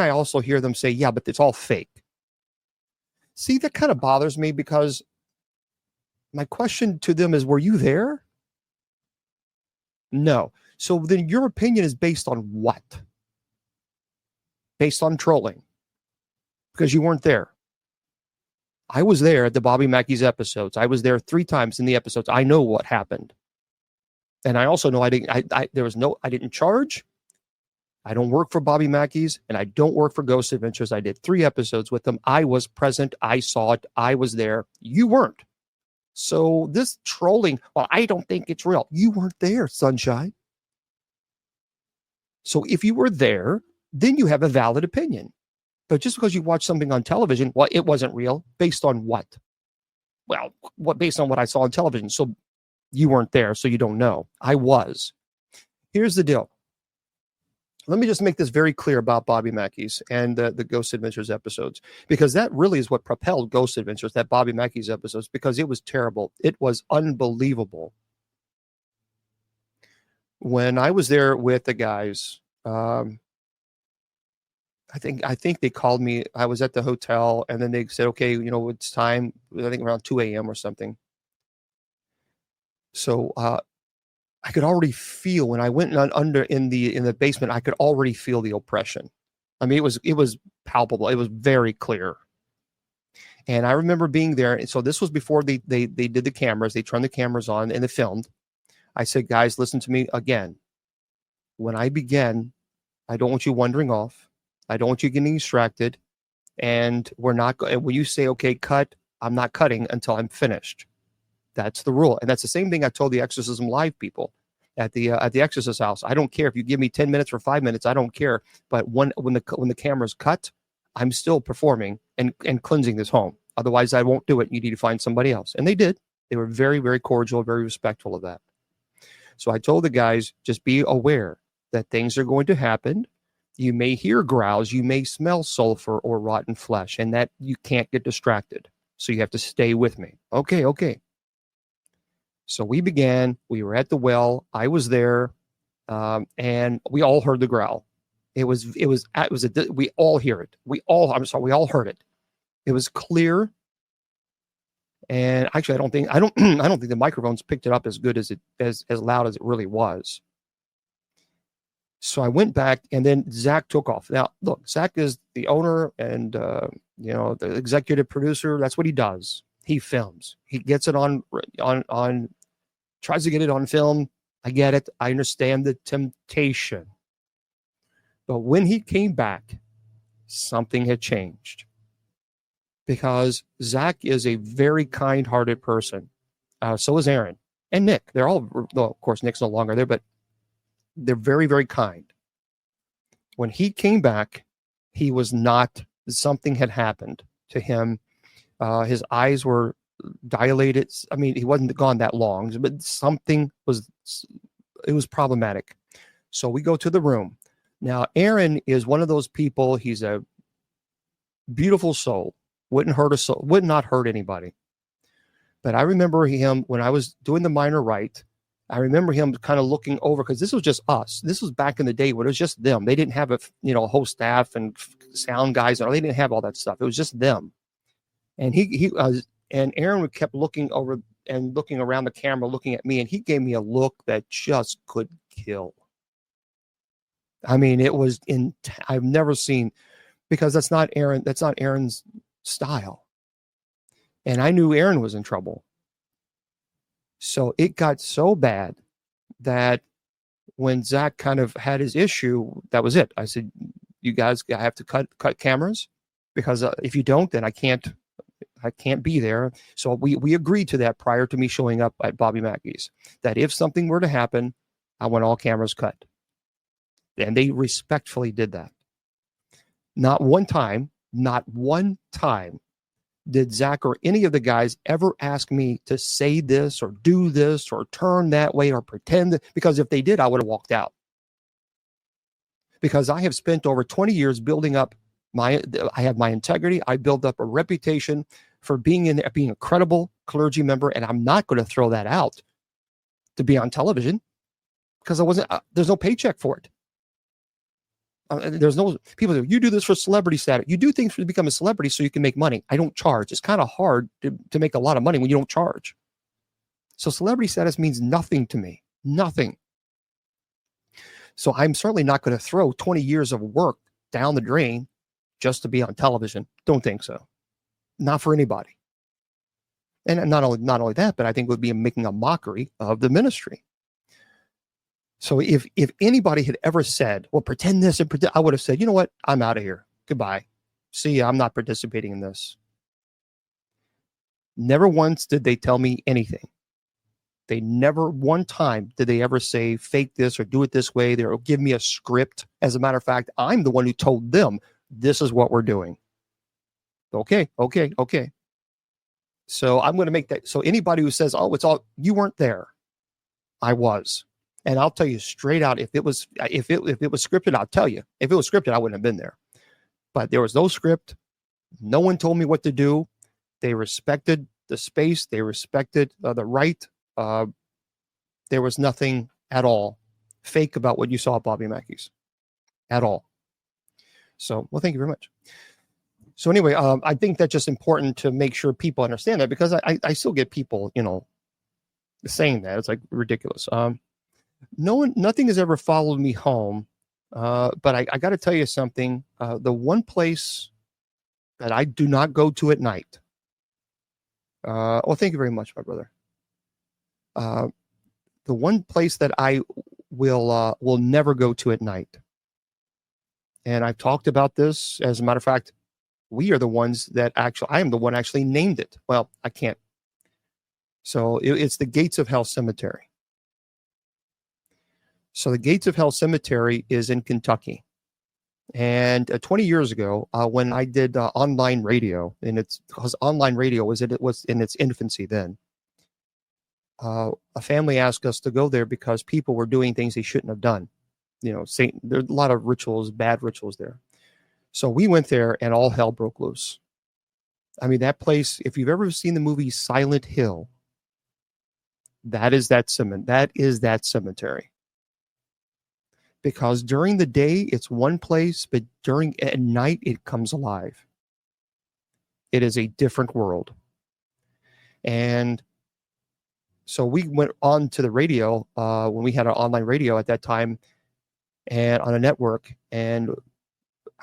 I also hear them say, yeah, but it's all fake. See, that kind of bothers me because my question to them is, were you there? No. So then your opinion is based on what? Based on trolling. Because you weren't there. I was there at the Bobby Mackey's episodes. I was there 3 times in the episodes. I know what happened. And I also know I didn't charge. I don't work for Bobby Mackey's, and I don't work for Ghost Adventures. I did 3 episodes with them. I was present. I saw it. I was there. You weren't. So this trolling, well, I don't think it's real. You weren't there, sunshine. So if you were there, then you have a valid opinion. But just because you watch something on television, well, it wasn't real. Based on what? Well, based on what I saw on television. So you weren't there, so you don't know. I was. Here's the deal. Let me just make this very clear about Bobby Mackey's and the Ghost Adventures episodes, because that really is what propelled Ghost Adventures, that Bobby Mackey's episodes, because it was terrible. It was unbelievable. When I was there with the guys, I think they called me. I was at the hotel, and then they said, okay, it's time, I think around 2 a.m. or something. So I could already feel when I went under in the basement, I could already feel the oppression. I mean, it was palpable. It was very clear. And I remember being there. And so this was before they did the cameras. They turned the cameras on and they filmed. I said, guys, listen to me again. When I begin, I don't want you wandering off. I don't want you getting distracted. And when you say, okay, cut, I'm not cutting until I'm finished. That's the rule. And that's the same thing I told the Exorcism Live people at the Exorcist house. I don't care if you give me 10 minutes or 5 minutes. I don't care. But when the camera's cut, I'm still performing and cleansing this home. Otherwise, I won't do it. You need to find somebody else. And they did. They were very, very cordial, very respectful of that. So I told the guys, just be aware. that things are going to happen. You may hear growls, you may smell sulfur or rotten flesh, and that you can't get distracted. So you have to stay with me. Okay, okay. So we were at the well, I was there, and we all heard the growl. We all hear it. We all heard it. It was clear. And actually, I don't think the microphones picked it up as good as as loud as it really was. So I went back, and then Zach took off. Now, look, Zach is the owner and the executive producer. That's what he does. He films. He gets it on tries to get it on film. I get it. I understand the temptation. But when he came back, something had changed. Because Zach is a very kind-hearted person. So is Aaron and Nick. They're all, well, of course, Nick's no longer there, but they're very, very kind. When he came back, he was not, something had happened to him. His eyes were dilated. I mean, he wasn't gone that long, but it was problematic. So we go to the room. Now, Aaron is one of those people, he's a beautiful soul. Would not hurt anybody. But I remember him when I was doing the minor rite. I remember him kind of looking over, because this was just us. This was back in the day when it was just them. They didn't have a whole staff and sound guys. They didn't have all that stuff. It was just them. And and Aaron kept looking over and looking around the camera, looking at me, and he gave me a look that just could kill. I mean, it was I've never seen, because that's not Aaron's style. And I knew Aaron was in trouble. So it got so bad that when Zach kind of had his issue, that was it. I said, you guys, I have to cut cameras, because if you don't, then I can't be there. So we agreed to that prior to me showing up at Bobby Mackey's, that if something were to happen, I want all cameras cut. And they respectfully did that. Not one time did Zach or any of the guys ever ask me to say this or do this or turn that way or pretend that, because if they did, I would have walked out. Because I have spent over 20 years building up I have my integrity. I built up a reputation for being a credible clergy member, and I'm not going to throw that out to be on television, because there's no paycheck for it. There's no people say, you do this for celebrity status. You do things to become a celebrity so you can make money. I don't charge. It's kind of hard to make a lot of money when you don't charge. So celebrity status means nothing to me. Nothing. So I'm certainly not going to throw 20 years of work down the drain just to be on television. Don't think so. Not for anybody. And not only that, but I think it would be making a mockery of the ministry. So if anybody had ever said, well, pretend this and pretend, I would have said, you know what? I'm out of here. Goodbye. See ya. I'm not participating in this. Never once did they tell me anything. They never one time did they ever say, fake this or do it this way. They'll give me a script. As a matter of fact, I'm the one who told them, this is what we're doing. Okay. So I'm going to make that. So anybody who says, oh, you weren't there. I was. And I'll tell you straight out, if it was scripted, I'll tell you. If it was scripted, I wouldn't have been there. But there was no script. No one told me what to do. They respected the space. They respected the right. There was nothing at all fake about what you saw at Bobby Mackey's. At all. So, well, thank you very much. So anyway, I think that's just important to make sure people understand that, because I still get people, saying that. It's like ridiculous. Nothing has ever followed me home, but I got to tell you something. The one place that I do not go to at night. Well, thank you very much, my brother. The one place that I will never go to at night, and I've talked about this. As a matter of fact, we are the ones that I am the one actually named it. Well, I can't. So it's the Gates of Hell Cemetery. So the Gates of Hell Cemetery is in Kentucky. And 20 years ago, when I did online radio, because online radio was in its infancy then, a family asked us to go there because people were doing things they shouldn't have done. There's a lot of rituals, bad rituals there. So we went there and all hell broke loose. I mean, that place, if you've ever seen the movie Silent Hill, that is that cemetery. Because during the day, it's one place, but at night, it comes alive. It is a different world. And so we went on to the radio when we had an online radio at that time and on a network. And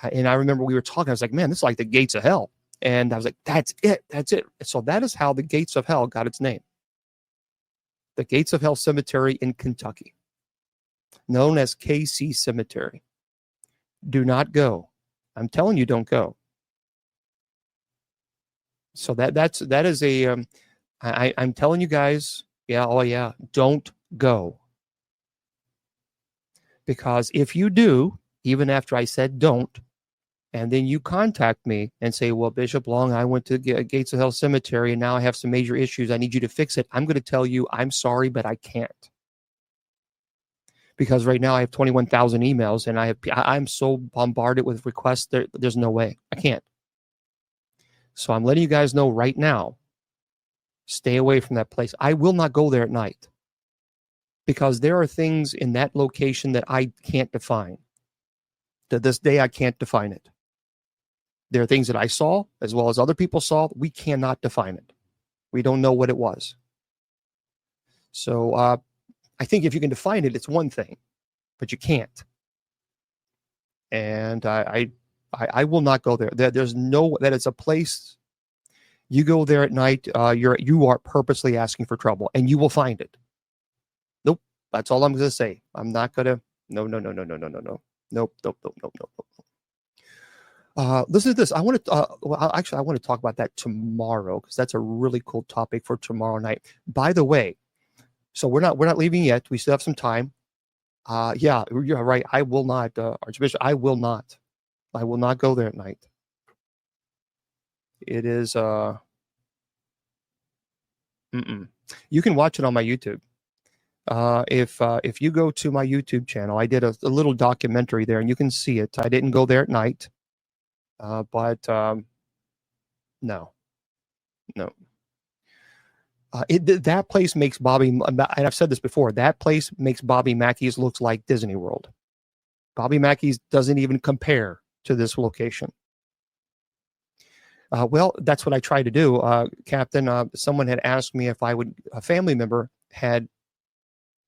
I remember we were talking. I was like, man, this is like the gates of hell. And I was like, that's it. So that is how the gates of hell got its name. The Gates of Hell Cemetery in Kentucky, known as KC Cemetery. Do not go. I'm telling you, don't go. So that is a, I'm telling you guys, don't go. Because if you do, even after I said don't, and then you contact me and say, well, Bishop Long, I went to Gates of Hell Cemetery and now I have some major issues. I need you to fix it. I'm going to tell you, I'm sorry, but I can't. Because right now I have 21,000 emails and I'm so bombarded with requests. There's no way. I can't. So I'm letting you guys know right now, stay away from that place. I will not go there at night because there are things in that location that I can't define. To this day, I can't define it. There are things that I saw, as well as other people saw. We cannot define it. We don't know what it was. So I think if you can define it, it's one thing, but you can't. And I will not go there. There's no, that it's a place, you go there at night, you are purposely asking for trouble, and you will find it. Nope. That's all I'm going to say. I'm not going to, no. Nope. Listen to this. I want to. I want to talk about that tomorrow because that's a really cool topic for tomorrow night. By the way, so we're not leaving yet. We still have some time. Yeah, you're right. I will not, Archbishop. I will not go there at night. It is. You can watch it on my YouTube. If you go to my YouTube channel, I did a little documentary there, and you can see it. I didn't go there at night. But no. That place makes Bobby, and I've said this before, that place makes Bobby Mackey's looks like Disney World. Bobby Mackey's doesn't even compare to this location. Well, that's what I tried to do, Captain. Someone had asked me if a family member had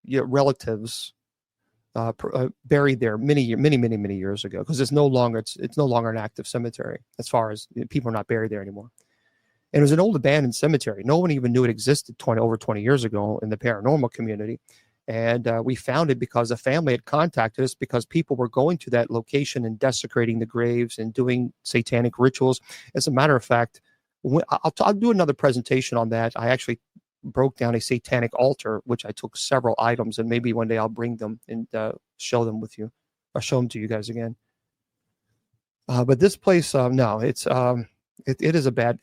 relatives buried there many years ago, because it's no longer an active cemetery as far as people are not buried there anymore. And it was an old abandoned cemetery. No one even knew it existed over 20 years ago in the paranormal community. And we found it because a family had contacted us because people were going to that location and desecrating the graves and doing satanic rituals. As a matter of fact, I'll do another presentation on that. I actually broke down a satanic altar, which I took several items, and maybe one day I'll bring them and show them with you. I'll show them to you guys again. But this place, no, it's it is a bad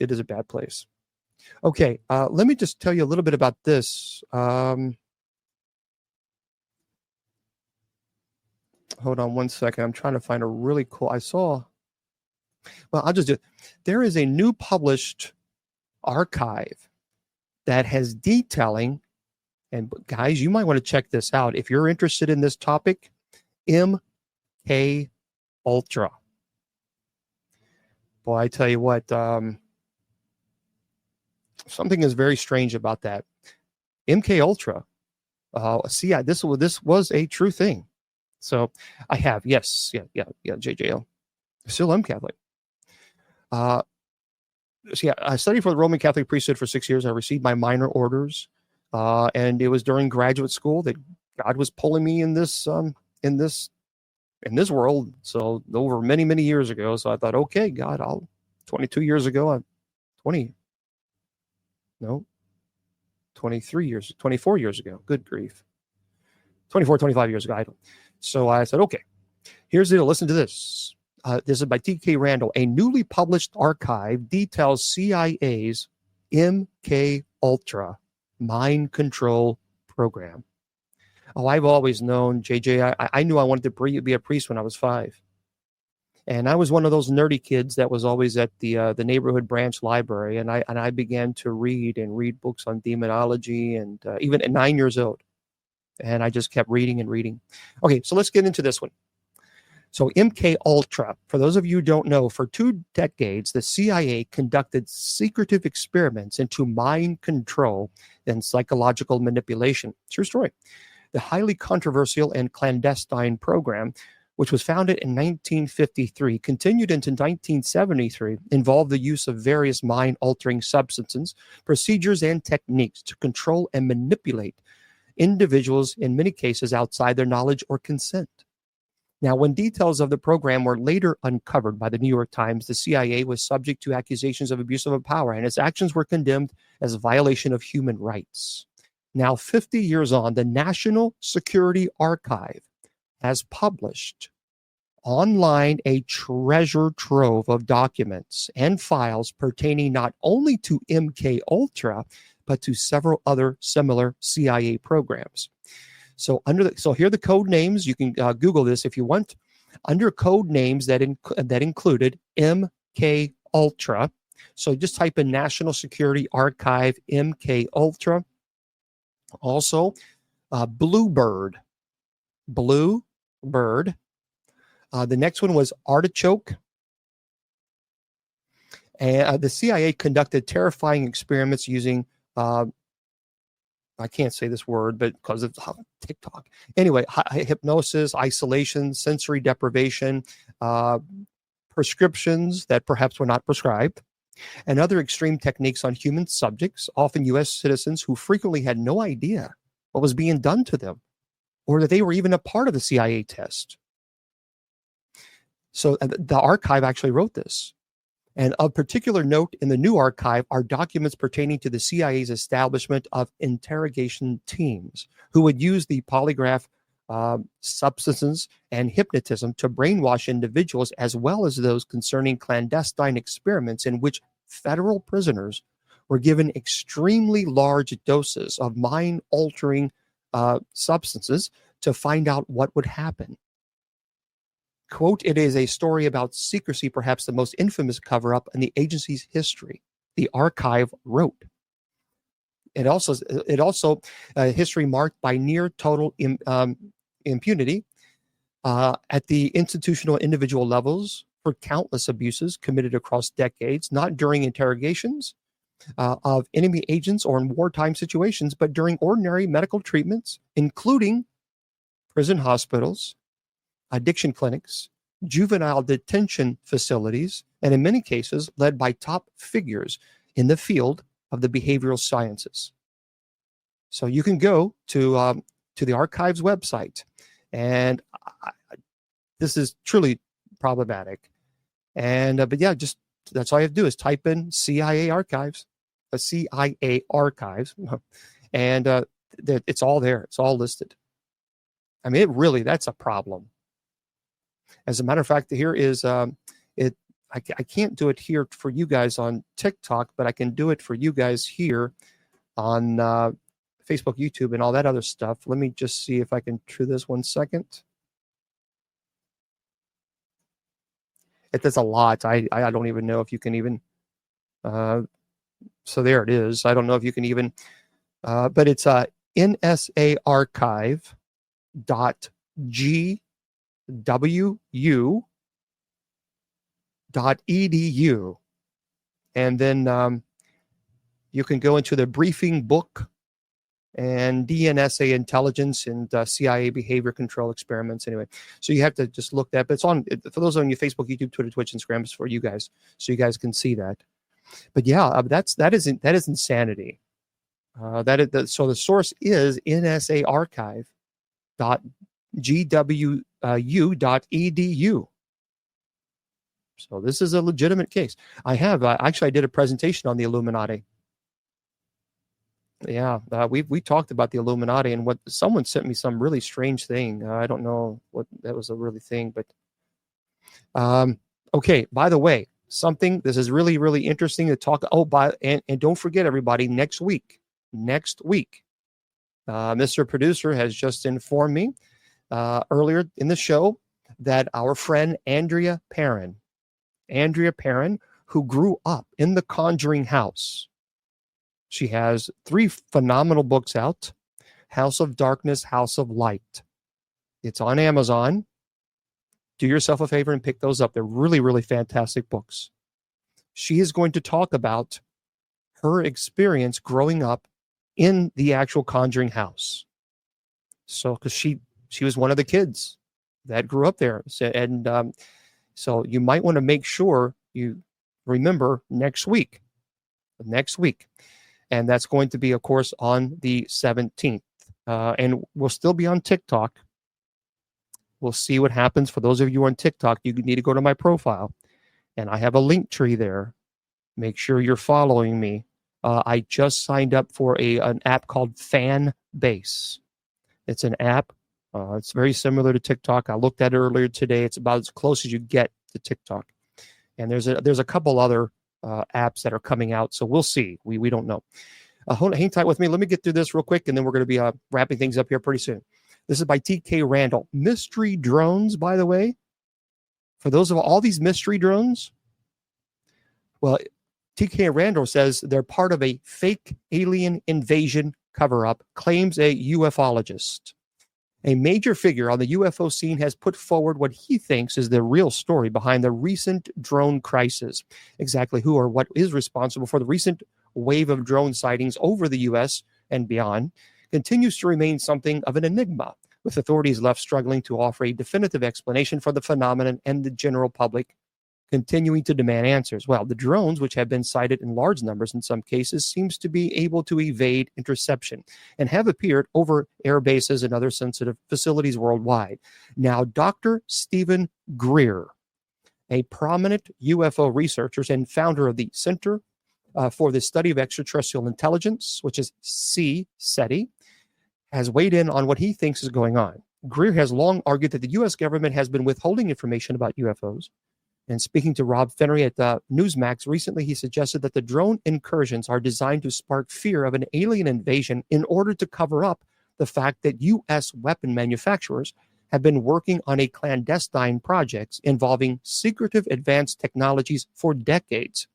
place. Okay, let me just tell you a little bit about this. Hold on one second. I'm trying to find a really cool. I'll just do it. There is a new published archive that has detailing, and guys, you might want to check this out if you're interested in this topic. MK Ultra. Boy, I tell you what, something is very strange about that. MK Ultra. This was a true thing. So I have, yes, yeah, JJL. Still am Catholic. So yeah, I studied for the Roman Catholic priesthood for 6 years. I received my minor orders, and it was during graduate school that God was pulling me in this world. So over many years ago. So I thought, okay, God, 23 years ago. 24 years ago. Good grief. 25 years ago. So I said, okay, here's the deal. Listen to this. This is by T.K. Randall. A newly published archive details CIA's MK Ultra mind control program. Oh, I've always known, JJ. I knew I wanted to be a priest when I was 5. And I was one of those nerdy kids that was always at the neighborhood branch library, and I began to read books on demonology, and even at 9 years old, and I just kept reading and reading. Okay, so let's get into this one. So MK Ultra, for those of you who don't know, for 2 decades, the CIA conducted secretive experiments into mind control and psychological manipulation. True story. The highly controversial and clandestine program, which was founded in 1953, continued into 1973, involved the use of various mind-altering substances, procedures, and techniques to control and manipulate individuals, in many cases outside their knowledge or consent. Now, when details of the program were later uncovered by the New York Times, the CIA was subject to accusations of abuse of power, and its actions were condemned as a violation of human rights. Now, 50 years on, the National Security Archive has published online a treasure trove of documents and files pertaining not only to MK Ultra, but to several other similar CIA programs. So here are the code names. You can Google this if you want. Under code names that included MK Ultra. So just type in National Security Archive MK Ultra. Also, Bluebird. Bluebird. The next one was Artichoke. And the CIA conducted terrifying experiments using I can't say this word, but because of TikTok. Anyway, hypnosis, isolation, sensory deprivation, prescriptions that perhaps were not prescribed, and other extreme techniques on human subjects, often U.S. citizens who frequently had no idea what was being done to them or that they were even a part of the CIA test. So the archive actually wrote this. And of particular note in the new archive are documents pertaining to the CIA's establishment of interrogation teams who would use the polygraph substances and hypnotism to brainwash individuals, as well as those concerning clandestine experiments in which federal prisoners were given extremely large doses of mind-altering substances to find out what would happen. Quote, "It is a story about secrecy, perhaps the most infamous cover-up in the agency's history," the archive wrote. It also history marked by near total impunity at the institutional individual levels for countless abuses committed across decades, not during interrogations of enemy agents or in wartime situations, but during ordinary medical treatments, including prison hospitals, addiction clinics, juvenile detention facilities, and in many cases led by top figures in the field of the behavioral sciences. So you can go to the archive's website, and this is truly problematic. And but yeah, just that's all you have to do is type in CIA archives, CIA archives, and it's all there. It's all listed. I mean, that's a problem. As a matter of fact, here is I can't do it here for you guys on TikTok, but I can do it for you guys here on Facebook, YouTube, and all that other stuff. Let me just see if I can do this 1 second. It does a lot. I don't even know if you can even. So there it is. I don't know if you can even. But it's nsaarchive.gwu.edu, and then you can go into the briefing book and DNSA intelligence and CIA behavior control experiments. Anyway, so you have to just look that. But it's on for those on your Facebook, YouTube, Twitter, Twitch, Instagram. It's for you guys, so you guys can see that. But yeah, that is insanity. So the source is nsaarchive.gwu.edu. So this is a legitimate case. I did a presentation on the Illuminati. Yeah, we talked about the Illuminati, and what someone sent me some really strange thing. I don't know what that was a really thing, but okay. By the way, this is really, really interesting to talk. And don't forget, everybody, next week, Mr. Producer has just informed me earlier in the show that our friend Andrea Perrin, who grew up in the Conjuring house, she has 3 phenomenal books out: House of Darkness, House of Light. It's on Amazon. Do yourself a favor and pick those up. They're really, really fantastic books. She is going to talk about her experience growing up in the actual Conjuring house. So, because she was one of the kids that grew up there. So you might want to make sure you remember next week. And that's going to be, of course, on the 17th. And we'll still be on TikTok. We'll see what happens. For those of you on TikTok, you need to go to my profile. And I have a link tree there. Make sure you're following me. I just signed up for an app called Fan Base. It's an app. It's very similar to TikTok. I looked at it earlier today. It's about as close as you get to TikTok. And there's a couple other apps that are coming out. So we'll see. We don't know. Hang tight with me. Let me get through this real quick, and then we're going to be wrapping things up here pretty soon. This is by TK Randall. Mystery drones, by the way. For those of all these mystery drones, well, TK Randall says they're part of a fake alien invasion cover-up, claims a ufologist. A major figure on the UFO scene has put forward what he thinks is the real story behind the recent drone crisis. Exactly who or what is responsible for the recent wave of drone sightings over the U.S. and beyond continues to remain something of an enigma, with authorities left struggling to offer a definitive explanation for the phenomenon and the general public continuing to demand answers. Well, the drones, which have been sighted in large numbers in some cases, seems to be able to evade interception and have appeared over air bases and other sensitive facilities worldwide. Now, Dr. Stephen Greer, a prominent UFO researcher and founder of the Center for the Study of Extraterrestrial Intelligence, which is CSETI, has weighed in on what he thinks is going on. Greer has long argued that the U.S. government has been withholding information about UFOs. And speaking to Rob Fennery at Newsmax recently, he suggested that the drone incursions are designed to spark fear of an alien invasion in order to cover up the fact that U.S. weapon manufacturers have been working on a clandestine projects involving secretive advanced technologies for decades.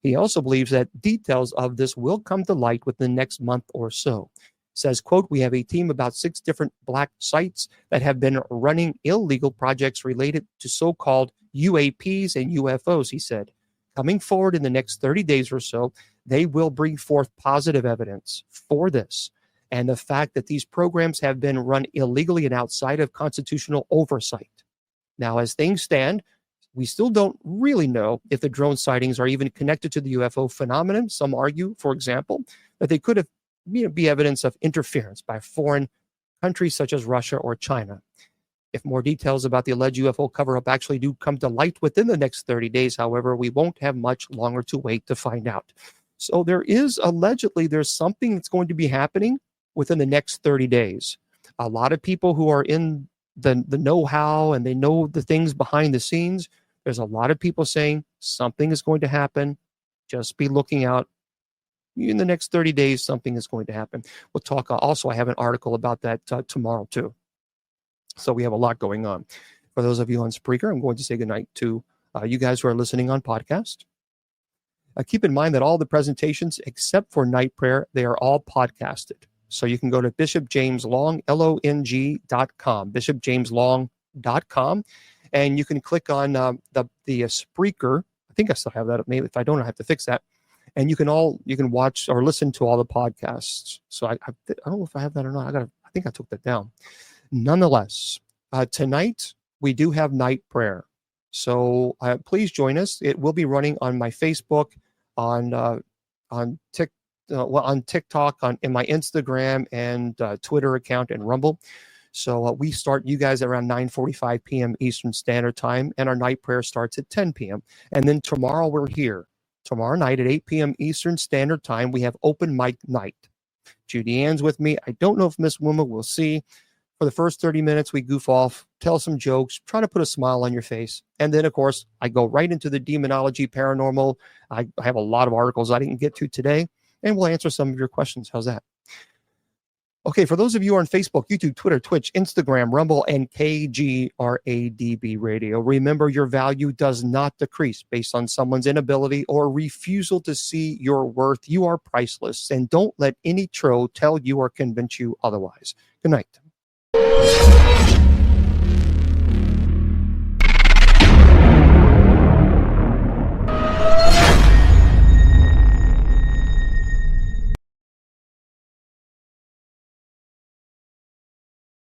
He also believes that details of this will come to light within the next month or so. Says, quote, "We have a team about 6 different black sites that have been running illegal projects related to so-called UAPs and UFOs," he said. "Coming forward in the next 30 days or so, they will bring forth positive evidence for this and the fact that these programs have been run illegally and outside of constitutional oversight. Now, as things stand, we still don't really know if the drone sightings are even connected to the UFO phenomenon. Some argue, for example, that they could have be evidence of interference by foreign countries such as Russia or China. If more details about the alleged UFO cover-up actually do come to light within the next 30 days, however, we won't have much longer to wait to find out." So there's something that's going to be happening within the next 30 days. A lot of people who are in the know-how and they know the things behind the scenes, there's a lot of people saying something is going to happen. Just be looking out. In the next 30 days, something is going to happen. We'll talk. Also, I have an article about that tomorrow, too. So we have a lot going on. For those of you on Spreaker, I'm going to say goodnight to you guys who are listening on podcast. Keep in mind that all the presentations, except for night prayer, they are all podcasted. So you can go to bishopjameslong, LONG.com, bishopjameslong.com, and you can click on the Spreaker. I think I still have that. Maybe if I don't, I have to fix that. And you can watch or listen to all the podcasts. So I don't know if I have that or not. I think I took that down. Nonetheless, tonight we do have night prayer. So please join us. It will be running on my Facebook, on TikTok, in my Instagram and Twitter account and Rumble. So we start you guys around 9:45 p.m. Eastern Standard Time, and our night prayer starts at 10 p.m. And then tomorrow we're here. Tomorrow night at 8 p.m. Eastern Standard Time, we have open mic night. Judy Ann's with me. I don't know if Miss Wilma will see. For the first 30 minutes, we goof off, tell some jokes, try to put a smile on your face. And then, of course, I go right into the demonology, paranormal. I have a lot of articles I didn't get to today, and we'll answer some of your questions. How's that? Okay, for those of you on Facebook, YouTube, Twitter, Twitch, Instagram, Rumble, and KGRADB Radio, remember your value does not decrease based on someone's inability or refusal to see your worth. You are priceless, and don't let any troll tell you or convince you otherwise. Good night.